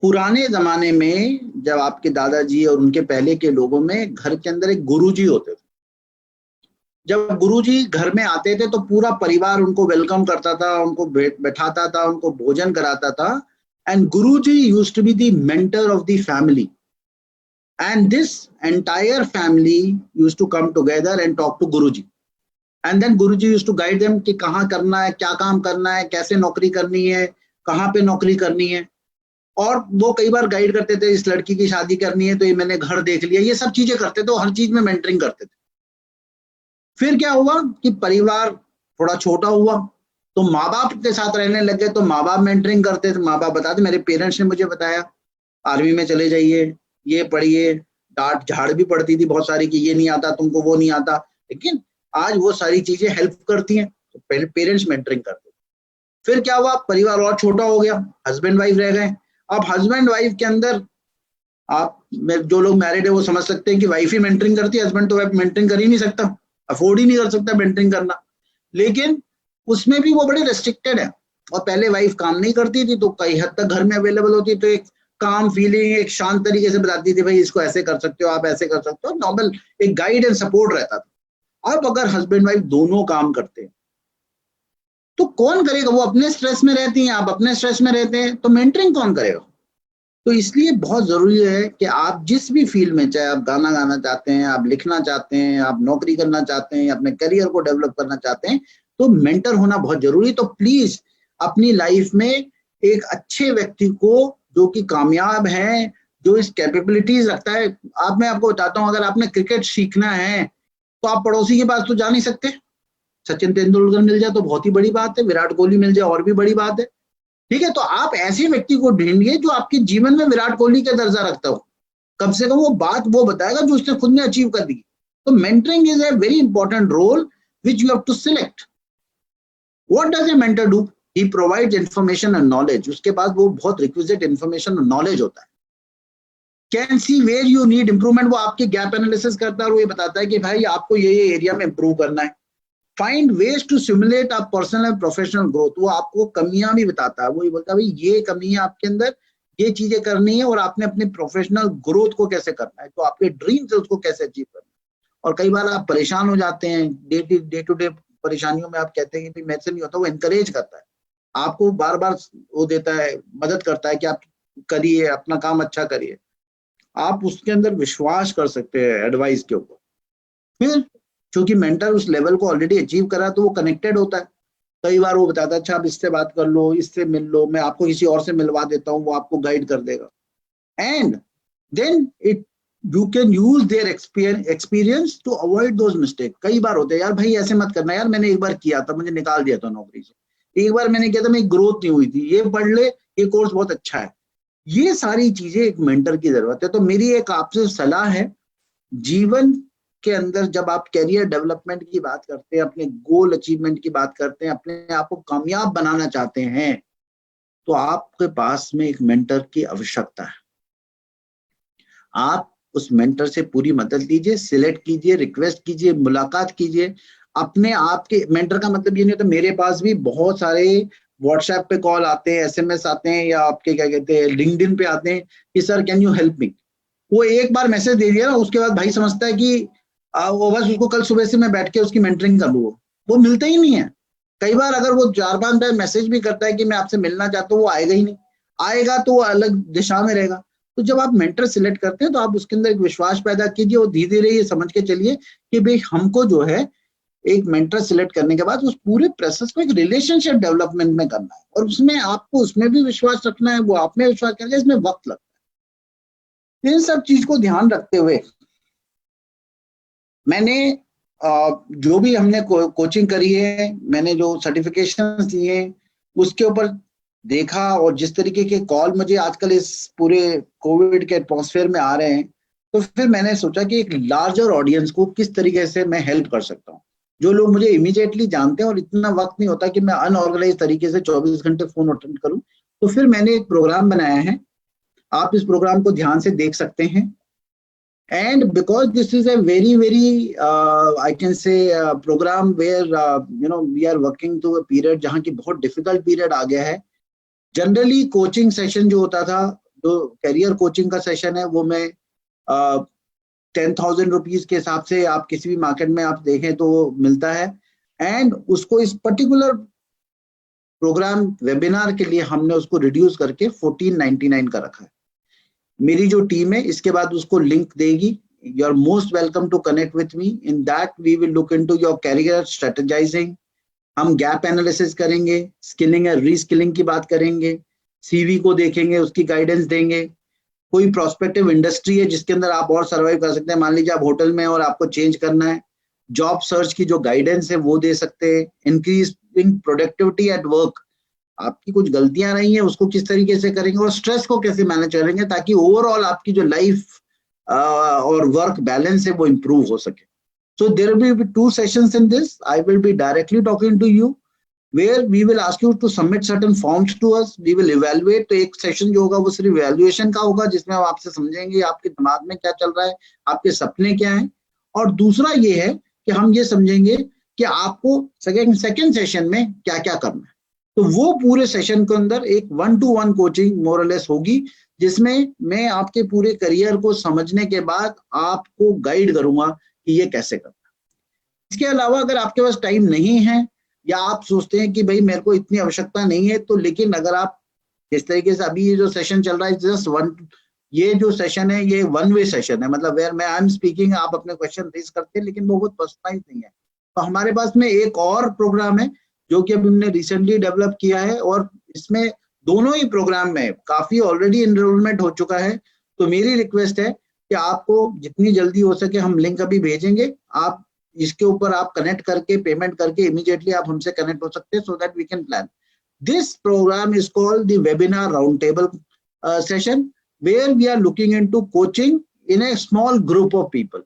पुराने जमाने में जब आपके दादाजी और उनके पहले के लोगों में घर के अंदर एक गुरुजी होते थे। जब गुरुजी घर में आते थे तो पूरा परिवार उनको वेलकम करता था, उनको बैठाता था, उनको भोजन कराता था। And guruji used to be the mentor of the family and this entire family used to come together and talk to Guruji, and then Guruji used to guide them कि कहाँ करना है, क्या काम करना है, कैसे नौकरी करनी है, कहाँ पे नौकरी करनी है। और वो कई बार गाइड करते थे, इस लड़की की शादी करनी है तो ये मैंने घर देख लिया, ये सब चीजें करते थे, हर चीज में मेंटरिंग करते थे। फिर क्या हुआ कि परिवार थोड़ा छोटा हुआ तो माँ बाप के साथ रहने लग गए, तो माँ बाप मेंटरिंग करते थे। माँ बाप बताते, मेरे पेरेंट्स ने मुझे बताया आर्मी में चले जाइए, ये पढ़िए। डांट झाड़ भी पड़ती थी बहुत सारी कि ये नहीं आता तुमको, वो नहीं आता, लेकिन आज वो सारी चीजें हेल्प करती हैं। तो पेरेंट्स मेंटरिंग करते। फिर क्या हुआ, परिवार और छोटा हो गया, हस्बैंड वाइफ रह गए। अब हस्बैंड वाइफ के अंदर आप जो लोग मैरिड है वो समझ सकते हैं कि वाइफ ही मेंटरिंग करती है, हस्बैंड तो वाइफ मेंटरिंग कर ही नहीं सकता, अफोर्ड ही नहीं कर सकता मेंटरिंग करना। लेकिन उसमें भी वो बड़े रेस्ट्रिक्टेड है। और पहले वाइफ काम नहीं करती थी तो कई हद तक घर में अवेलेबल होती, तो एक काम फीलिंग एक शांत तरीके से बताती थी, भाई इसको ऐसे कर सकते हो, आप ऐसे कर सकते हो, नॉर्मल एक गाइड एंड सपोर्ट रहता था। अब अगर हस्बैंड वाइफ दोनों काम करते हैं तो कौन करेगा? वो अपने स्ट्रेस में रहती हैं, आप अपने स्ट्रेस में रहते हैं, तो मेंटरिंग कौन करेगा? तो इसलिए बहुत जरूरी है कि आप जिस भी फील्ड में, चाहे आप गाना गाना चाहते हैं, आप लिखना चाहते हैं, आप नौकरी करना चाहते हैं, अपने करियर को डेवलप करना चाहते हैं, तो मेंटर होना बहुत जरूरी। तो प्लीज अपनी लाइफ में एक अच्छे व्यक्ति को जो कि कामयाब है, जो इस कैपेबिलिटीज रखता है। मैं आपको बताता हूँ, अगर आपने क्रिकेट सीखना है तो आप पड़ोसी के पास तो जा नहीं सकते। सचिन तेंदुलकर मिल जाए तो बहुत ही बड़ी बात है, विराट कोहली मिल जाए और भी बड़ी बात है। ठीक है, तो आप ऐसे व्यक्ति को ढूंढिए जो आपके जीवन में विराट कोहली का दर्जा रखता हो। कम से कम वो बात वो बताएगा जो उसने खुद ने अचीव कर दी। तो mentoring is a very important role which you have to select. What does a mentor do? He provides information and knowledge. उसके पास वो बहुत रिक्विजिट इंफॉर्मेशन और नॉलेज होता है। Can see where you need improvement, वो आपके गैप एनालिसिस करता है और वो ये बताता है कि भाई आपको ये एरिया में इंप्रूव करना है। Find ways to simulate a personal and professional growth, वो आपको कमियां भी बताता है। वो ये बोलता है भाई ये कमी है आपके अंदर, ये चीजें करनी है और आपने अपने प्रोफेशनल ग्रोथ को कैसे करना है, तो आपके ड्रीम्स है उसको कैसे अचीव करना है। और कई बार आप परेशान हो जाते हैं डे टू डे परेशानियों में, आप कहते हैं कि मेरे से नहीं होता, वो एनकरेज करता है आपको, बार बार वो देता है, मदद करता है कि आप करिए, अपना काम अच्छा करिए। आप उसके अंदर विश्वास कर सकते हैं एडवाइस के ऊपर। फिर क्योंकि मेंटर उस लेवल को ऑलरेडी अचीव करा तो वो कनेक्टेड होता है। कई बार वो बताता है अच्छा आप इससे बात कर लो, इससे मिल लो, मैं आपको किसी और से मिलवा देता हूँ, वो आपको गाइड कर देगा। And then it you can use their experience to avoid those mistake. कई बार होते हैं यार भाई ऐसे मत करना यार, मैंने एक बार किया था मुझे निकाल दिया था नौकरी से, एक बार मैंने किया था मेरी ग्रोथ नहीं हुई थी, ये पढ़ ले ये कोर्स बहुत अच्छा है। ये सारी चीजें एक मेंटर की जरूरत है। तो मेरी एक आपसे सलाह है, जीवन के अंदर जब आप कैरियर डेवलपमेंट की बात करते हैं, अपने गोल अचीवमेंट की बात करते हैं, अपने आप को कामयाब बनाना चाहते हैं, तो आपके पास में एक मेंटर की आवश्यकता है। आप उस मेंटर से पूरी मदद लीजिए, सिलेक्ट कीजिए, रिक्वेस्ट कीजिए, मुलाकात कीजिए। अपने आप के मेंटर का मतलब ये नहीं होता, मेरे पास भी बहुत सारे व्हाट्सएप पे कॉल आते हैं, एसएमएस आते हैं, या आपके क्या कहते हैं लिंक्डइन पे आते हैं कि sir can you help me. वो एक बार मैसेज दे दिया ना, उसके बाद भाई समझता है कि वो बस उसको कल सुबह से मैं बैठ के उसकी मेंटरिंग कर लूँ, वो मिलता ही नहीं है। कई बार अगर वो 4-5 बार मैसेज भी करता है कि मैं आपसे मिलना चाहता हूँ, वो आएगा ही नहीं। आएगा तो वो अलग दिशा में रहेगा। तो जब आप मेंटर सिलेक्ट करते हैं तो आप उसके अंदर एक विश्वास पैदा कीजिए और धीरे धीरे ये समझ के चलिए कि भाई हमको जो है एक मेंटर सिलेक्ट करने के बाद उस पूरे प्रोसेस को एक रिलेशनशिप डेवलपमेंट में करना है, और उसमें आपको उसमें भी विश्वास रखना है, वो आप में विश्वास करेगा, इसमें वक्त लगता है। इन सब चीज को ध्यान रखते हुए मैंने जो भी हमने कोचिंग करी है, मैंने जो सर्टिफिकेशन लिए उसके ऊपर देखा, और जिस तरीके के कॉल मुझे आजकल इस पूरे कोविड के एटमॉस्फेयर में आ रहे हैं, तो फिर मैंने सोचा कि एक लार्जर ऑडियंस को किस तरीके से मैं हेल्प कर सकता हूँ। जो लोग मुझे इमीडिएटली जानते हैं और इतना वक्त नहीं होता कि मैं अनऑर्गेनाइज तरीके से 24 घंटे फोन अटेंड करूं, तो फिर मैंने एक प्रोग्राम बनाया है। आप इस प्रोग्राम को ध्यान से देख सकते हैं। And because this is a very I can say program where we are working to a period जहाँ की बहुत difficult period आ गया है। जनरली कोचिंग सेशन जो होता था, जो करियर कोचिंग का सेशन है, वो मैं 10,000 रुपीज के हिसाब से आप किसी भी मार्केट में आप देखें तो मिलता है। एंड उसको इस पर्टिकुलर प्रोग्राम वेबिनार के लिए हमने उसको रिड्यूस करके 1499 का रखा है। मेरी जो टीम है इसके बाद उसको लिंक देगी। You are most welcome to connect with me. In that we will look into your career strategizing, हम गैप एनालिसिस करेंगे, स्किलिंग और रीस्किलिंग की बात करेंगे, सीवी को देखेंगे, उसकी गाइडेंस देंगे। कोई प्रोस्पेक्टिव इंडस्ट्री है जिसके अंदर आप और सर्वाइव कर सकते हैं, मान लीजिए आप होटल में और आपको चेंज करना है, जॉब सर्च की जो गाइडेंस है वो दे सकते हैं। इंक्रीजिंग प्रोडक्टिविटी एट वर्क, आपकी कुछ गलतियां रही हैं उसको किस तरीके से करेंगे, और स्ट्रेस को कैसे मैनेज करेंगे ताकि ओवरऑल आपकी जो लाइफ और वर्क बैलेंस है वो इंप्रूव हो सके। So there will be 2 sessions in this. I will be directly talking to you where we will ask you to submit certain forms to us. We will evaluate. तो एक session जो होगा वो सिर्फ इवैल्यूएशन का होगा, जिसमें हम आपसे समझेंगे आपके दिमाग में क्या चल रहा है, आपके सपने क्या हैं। और दूसरा ये है कि हम ये समझेंगे कि आपको सेकेंड सेशन में क्या क्या करना है। तो वो पूरे सेशन के अंदर एक 1-to-1 कोचिंग मोरलेस होगी, जिसमें मैं आपके पूरे करियर को समझने के बाद आपको गाइड करूंगा कि ये कैसे करना। इसके अलावा अगर आपके पास टाइम नहीं है, या आप सोचते हैं कि भाई मेरे को इतनी आवश्यकता नहीं है, तो लेकिन अगर आप इस तरीके से, अभी ये जो सेशन चल रहा है जस्ट वन, ये जो सेशन है ये 1 वे सेशन है, मतलब वेयर मैं आई एम स्पीकिंग, आप अपने क्वेश्चन रेज करते हैं, लेकिन वो बहुत पर्सनलाइज नहीं है। तो हमारे पास में एक और प्रोग्राम है जो कि अभी हमने रिसेंटली डेवलप किया है, और इसमें दोनों ही प्रोग्राम में काफी ऑलरेडी एनरोलमेंट हो चुका है। तो मेरी रिक्वेस्ट है कि आपको जितनी जल्दी हो सके हम लिंक अभी भेजेंगे, आप इसके ऊपर आप कनेक्ट करके पेमेंट करके इमीडिएटली आप हमसे कनेक्ट हो सकते हैं, so that we can plan. This program is called the webinar round table session where we are looking into coaching in a small group of people.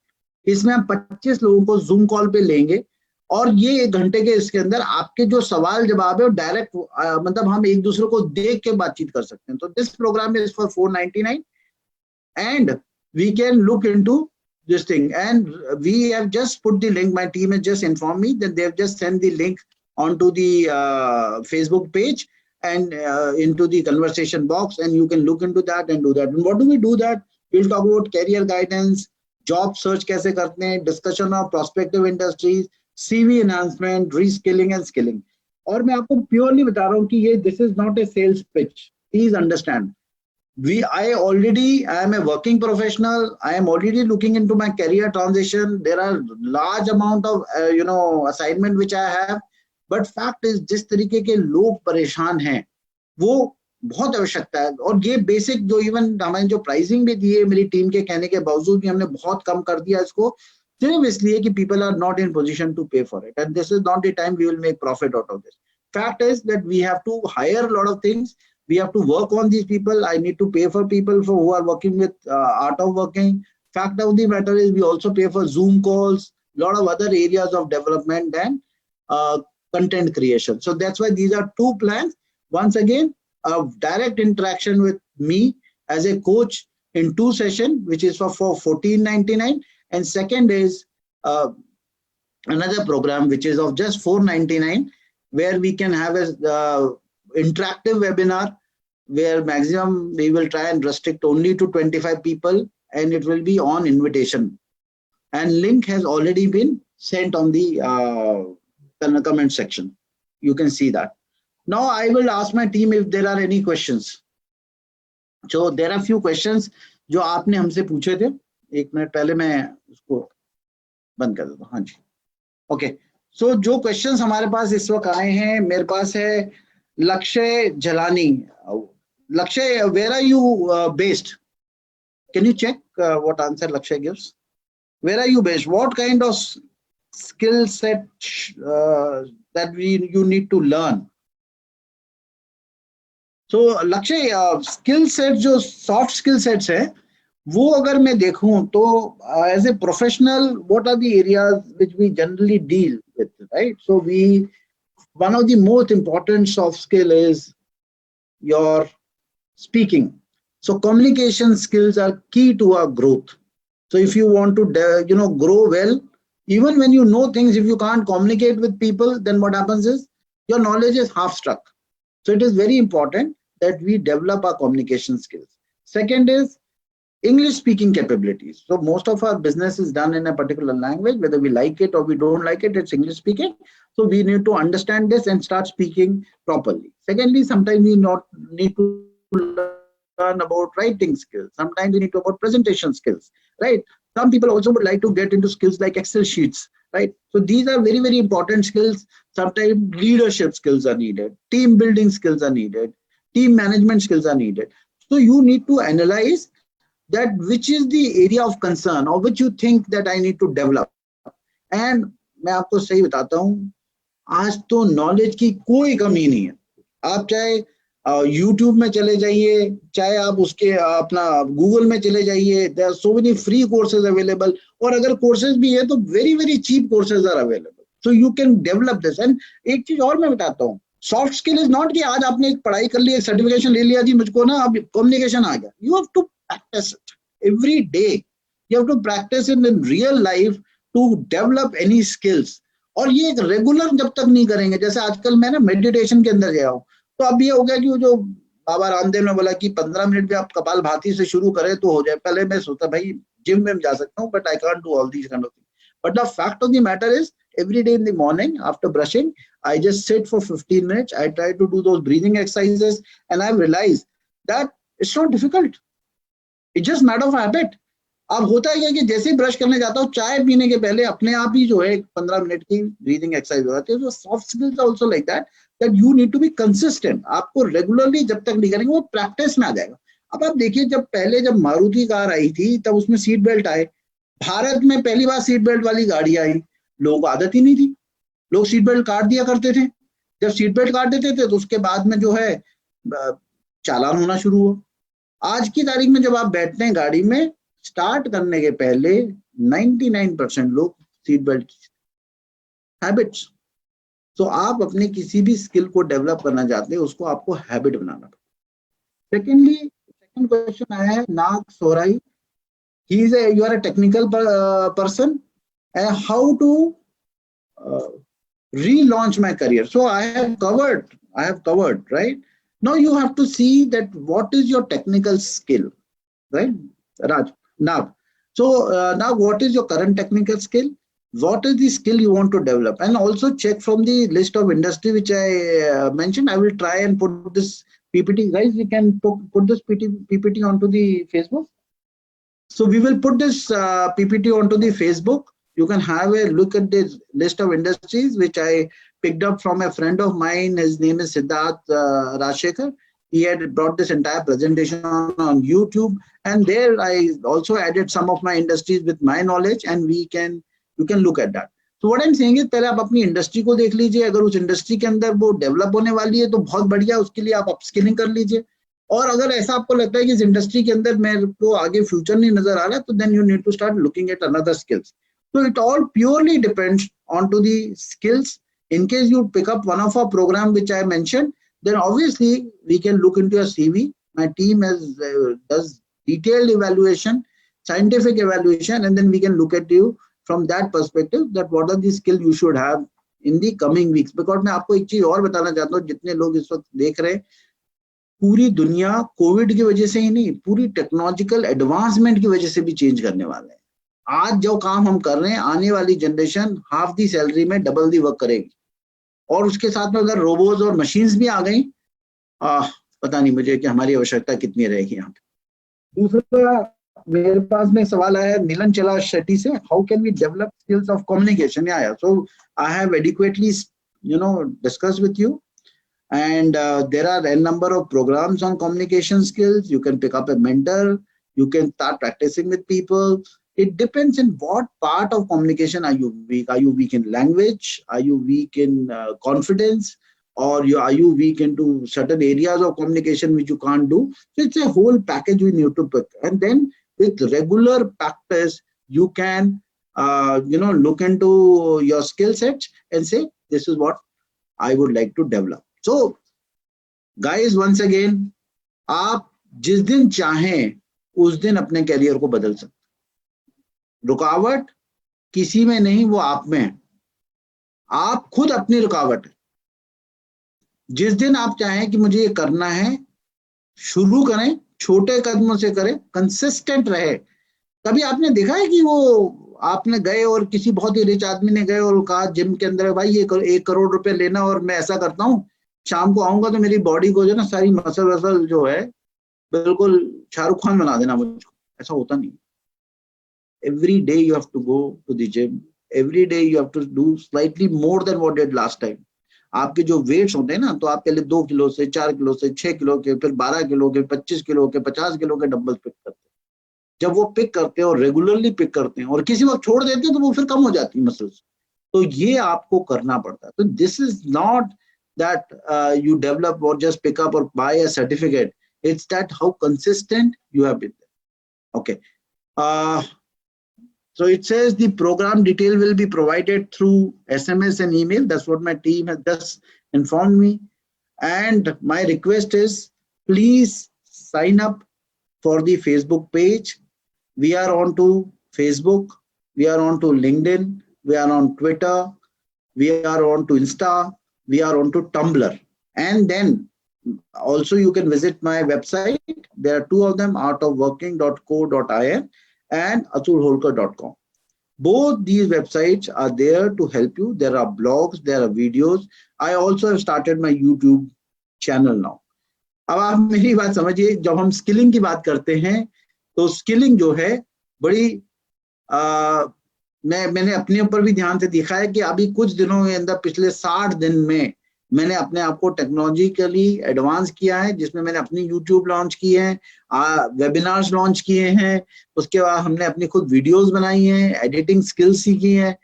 इसमें हम 25 लोगों को जूम कॉल पे लेंगे, और ये 1 घंटे के इसके अंदर आपके जो सवाल जवाब है वो डायरेक्ट मतलब हम एक दूसरे को देख के बातचीत कर सकते हैं। तो this program is for 499 and we can look into this thing, and we have just put the link. My team has just informed me that they have just sent the link onto the Facebook page and into the conversation box, and you can look into that and do that. And what do we do that? We'll talk about career guidance, job search कैसे करते हैं, discussion of prospective industries, CV enhancement, reskilling and skilling. और मैं आपको purely बता रहा हूँ कि ये this is not a sales pitch. Please understand. I am a working professional. I am already looking into my career transition. There are large amount of assignment which I have, but fact is जिस तरीके के लोग परेशान हैं वो बहुत आवश्यकता है। और ये बेसिक जो इवन हमें जो प्राइसिंग भी दी है मेरी टीम के कहने के बावजूद भी हमने बहुत कम कर दिया इसको, सिर्फ इसलिए कि people are not in position to pay for it, and this is not the time we will make profit out of this. Fact is that we have to hire a lot of things. We have to work on these people. I need to pay for people for who are working with art of working. Fact of the matter is we also pay for Zoom calls, a lot of other areas of development and uh, content creation. So that's why these are two plans. Once again, a direct interaction with me as a coach in 2 sessions, which is for 14.99, and second is uh, another program which is of just 4.99, where we can have a interactive webinar where maximum we will try and restrict only to 25 people, and it will be on invitation, and link has already been sent on the comment section. You can see that. Now I will ask my team if there are any questions. So there are few questions जो आपने हमसे पूछे थे। एक minute पहले मैं उसको बंद कर देता हूँ। हाँ जी, ओके। सो जो क्वेश्चंस हमारे पास इस वक्त आए हैं, मेरे पास है Lakshya Jalani. Lakshya, where are you based? Can you check what answer Lakshya gives? Where are you based? What kind of skill set that you need to learn? So Lakshya, skill set जो सॉफ्ट स्किल सेट्स है वो अगर मैं देखूं तो as a professional what are the areas which we generally deal with, right? So we one of the most important soft skill is your speaking. So communication skills are key to our growth. So if you want to grow well, even when you know things, if you can't communicate with people, then what happens is your knowledge is half struck. So it is very important that we develop our communication skills. Second is English speaking capabilities. So most of our business is done in a particular language, whether we like it or we don't like it, it's English speaking. So we need to understand this and start speaking properly. Secondly, sometimes we not need to learn about writing skills. Sometimes we need to about presentation skills, right? Some people also would like to get into skills like Excel sheets, right? So these are very, very important skills. Sometimes leadership skills are needed, team building skills are needed, team management skills are needed. So you need to analyze that which is the area of concern or which you think that I need to develop. And मैं आपको सही बताता हूँ, आज तो knowledge की कोई कमी नहीं है। आप चाहे यूट्यूब में चले जाइए, चाहे आप उसके अपना गूगल में चले जाइए, there are so many free courses available, और अगर कोर्सेज भी है तो very very cheap courses are available, so you can develop this. And एक चीज और मैं बताता हूँ, सॉफ्ट स्किल इज नॉट कि आज आपने एक पढ़ाई कर ली, एक सर्टिफिकेशन ले लिया जी मुझको ना अब कम्युनिकेशन आ गया। You have to practice it every day, you have to practice in real life to develop any skills. और ये एक रेगुलर जब तक नहीं करेंगे, जैसे आजकल मैं ना मेडिटेशन के अंदर गया हूँ, तो अब ये हो गया कि वो जो बाबा रामदेव ने बोला कि 15 मिनट में आप कपाल भाती से शुरू करें तो हो जाए। पहले मैं सोचता भाई जिम में जा सकता हूँ, but I can't do all these kind of things. But the fact of the matter is every day in the morning after brushing, I just sit for 15 minutes. I try to do those breathing exercises, and I've realized that it's not difficult. It's just matter of habit. अब होता है क्या कि जैसे ही brush करने जाता हूँ, चाय पीने के पहले अपने आप ही जो है 15 मिनट की ब्रीदिंग एक्सरसाइज हो जाती है। तो soft skills also like that you need to be consistent. आपको रेगुलरली जब तक नहीं करेंगे वो प्रैक्टिस में आ जाएगा। अब आप देखिए, जब मारुति कार आई थी तब उसमें सीट बेल्ट आए। भारत में पहली बार सीट बेल्ट वाली गाड़ी आई, लोगों को आदत ही नहीं थी, लोग सीट बेल्ट काट दिया करते थे। जब सीट बेल्ट काट देते थे तो उसके बाद में जो है चालान होना शुरू हुआ। आज की तारीख में जब आप बैठते हैं गाड़ी में, स्टार्ट करने के पहले 99% लोग सीट बेल्ट हैबिट्स। तो आप अपने किसी भी स्किल को डेवलप करना चाहते हैं, उसको आपको हैबिट बनाना पड़ेगा। सेकेंडली, सेकंड क्वेश्चन आया है Nag Sorai, he is you are a technical person, how to relaunch my career. So I have covered, right? Now you have to see that what is your technical skill, right, Raj? Now, so now what is your current technical skill? What is the skill you want to develop? And also check from the list of industry which I mentioned. I will try and put this PPT. Guys, we can put this PPT onto the Facebook. So we will put this PPT onto the Facebook. You can have a look at this list of industries which I picked up from a friend of mine. His name is Siddharth Rajshekhar. he had brought this entire presentation on YouTube, and there I also added some of my industries with my knowledge, and you can look at that. So what I'm saying is, पहले आप अपनी industry को देख लीजिए, अगर उस industry के अंदर वो डेवलप होने वाली है तो बहुत बढ़िया, उसके लिए आप अपस्किलिंग कर लीजिए। और अगर ऐसा आपको लगता है कि इस इंडस्ट्री के अंदर मेरे को आगे फ्यूचर नहीं नजर आ रहा, तो then you need to start looking at another skills. So it all purely depends on to the skills. In case you pick up one of our program which I mentioned, then obviously we can look into your CV. My team does detailed evaluation, scientific evaluation, and then we can look at you from that perspective, that what are the skills you should have in the coming weeks. Because मैं आपको एक चीज और बताना चाहता हूँ, जितने लोग इस वक्त देख रहे हैं, पूरी दुनिया कोविड की वजह से ही नहीं, पूरी टेक्नोलॉजिकल एडवांसमेंट की वजह से भी चेंज करने वाले हैं. आज जो काम हम कर रहे हैं, आने वाली जनरेशन हाफ दी सैलरी में डबल दी वर्क करेगी. और उसके साथ में अगर रोबोट्स और मशीन्स भी आ गई, पता नहीं मुझे कि हमारी आवश्यकता कितनी रहेगी यहाँ पे. दूसरा मेरे पास में सवाल आया नीलन चला शेट्टी से, how can we develop skills of communication. Yeah so I have adequately discuss with you, and there are a number of programs on communication skills. You can pick up a mentor, you can start practicing with people. It depends in what part of communication are you weak. Are you weak in language? Are you weak in confidence? Or are you weak into certain areas of communication which you can't do? So it's a whole package we need to pick. And then with regular practice, you can look into your skill sets and say, this is what I would like to develop. So guys, once again, आप जिस दिन चाहें उस दिन अपने career को बदल सकते. रुकावट किसी में नहीं, वो आप में है. आप खुद अपनी रुकावट है. जिस दिन आप चाहें कि मुझे ये करना है, शुरू करें, छोटे कदमों से करें, कंसिस्टेंट रहे. कभी आपने देखा है कि वो आपने गए और किसी बहुत ही रिच आदमी ने गए और कहा जिम के अंदर, भाई ये 1 करोड़ रुपए लेना और मैं ऐसा करता हूँ, शाम को आऊंगा तो मेरी बॉडी को जो ना सारी मसल वसल जो है बिल्कुल शाहरुख खान बना देना मुझको. ऐसा होता नहीं. Every day you have to go to the gym, every day you have to do slightly more than what did last time. आपके जो वेट्स होते हैं ना, तो आप पहले 2 किलो से 4 किलो से 6 किलो के, फिर 12 किलो के, 25 किलो के, 50 किलो के डंबल पिक करते हैं. जब वो पिक करते हैं और रेगुलरली पिक करते हैं और किसी वक्त छोड़ देते हैं तो वो फिर कम हो जाती है मसल्स. तो ये आपको करना पड़ता है. तो this is not that you develop or just pick up or buy a certificate. It's that how consistent you have been there. Okay. So it says the program detail will be provided through SMS and email. That's what my team has just informed me. And my request is, please sign up for the Facebook page. We are on to Facebook. We are on to LinkedIn. We are on Twitter. We are on to Insta. We are on to Tumblr. And then also you can visit my website. There are 2 of them, artofworking.co.in and atulholkar.com. Both these websites are there to help you. There are blogs, there are videos. I also have started my YouTube channel now. अब आप मेरी बात समझिए, जब हम skilling की बात करते हैं तो स्किलिंग जो है बड़ी मैंने अपने ऊपर भी ध्यान से देखा है कि अभी कुछ दिनों के अंदर, पिछले 60 दिन में मैंने अपने आप को टेक्नोलॉजिकली एडवांस किया है, जिसमें मैंने अपनी यूट्यूब लॉन्च किए हैं, वेबिनार्स लॉन्च किए हैं, उसके बाद हमने अपनी खुद वीडियोस बनाई हैं, एडिटिंग स्किल्स सीखी हैं.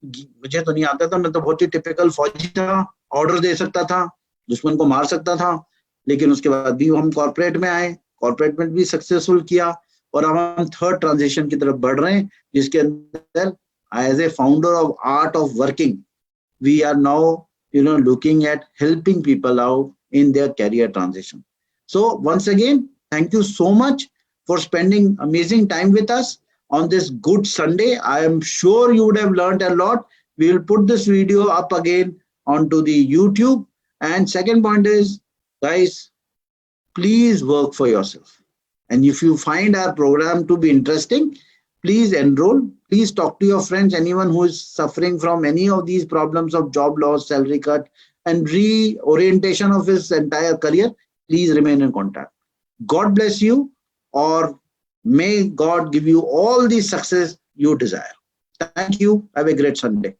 मुझे तो नहीं आता था, मैं तो बहुत ही टिपिकल फौजी था, ऑर्डर दे सकता था, दुश्मन को मार सकता था. लेकिन उसके बाद भी हम कॉर्पोरेट में आए, कॉर्पोरेट में भी सक्सेसफुल किया, और अब हम थर्ड ट्रांजिशन की तरफ बढ़ रहे हैं, जिसके अंदर as a founder of Art of Working, we are now looking at helping people out in their career transition. So once again, thank you so much for spending amazing time with us on this good Sunday. I am sure you would have learned a lot. We will put this video up again onto the YouTube. And second point is, guys, please work for yourself. And if you find our program to be interesting, please enroll. Please talk to your friends, anyone who is suffering from any of these problems of job loss, salary cut, and reorientation of his entire career. Please remain in contact. God bless you, or may God give you all the success you desire. Thank you. Have a great Sunday.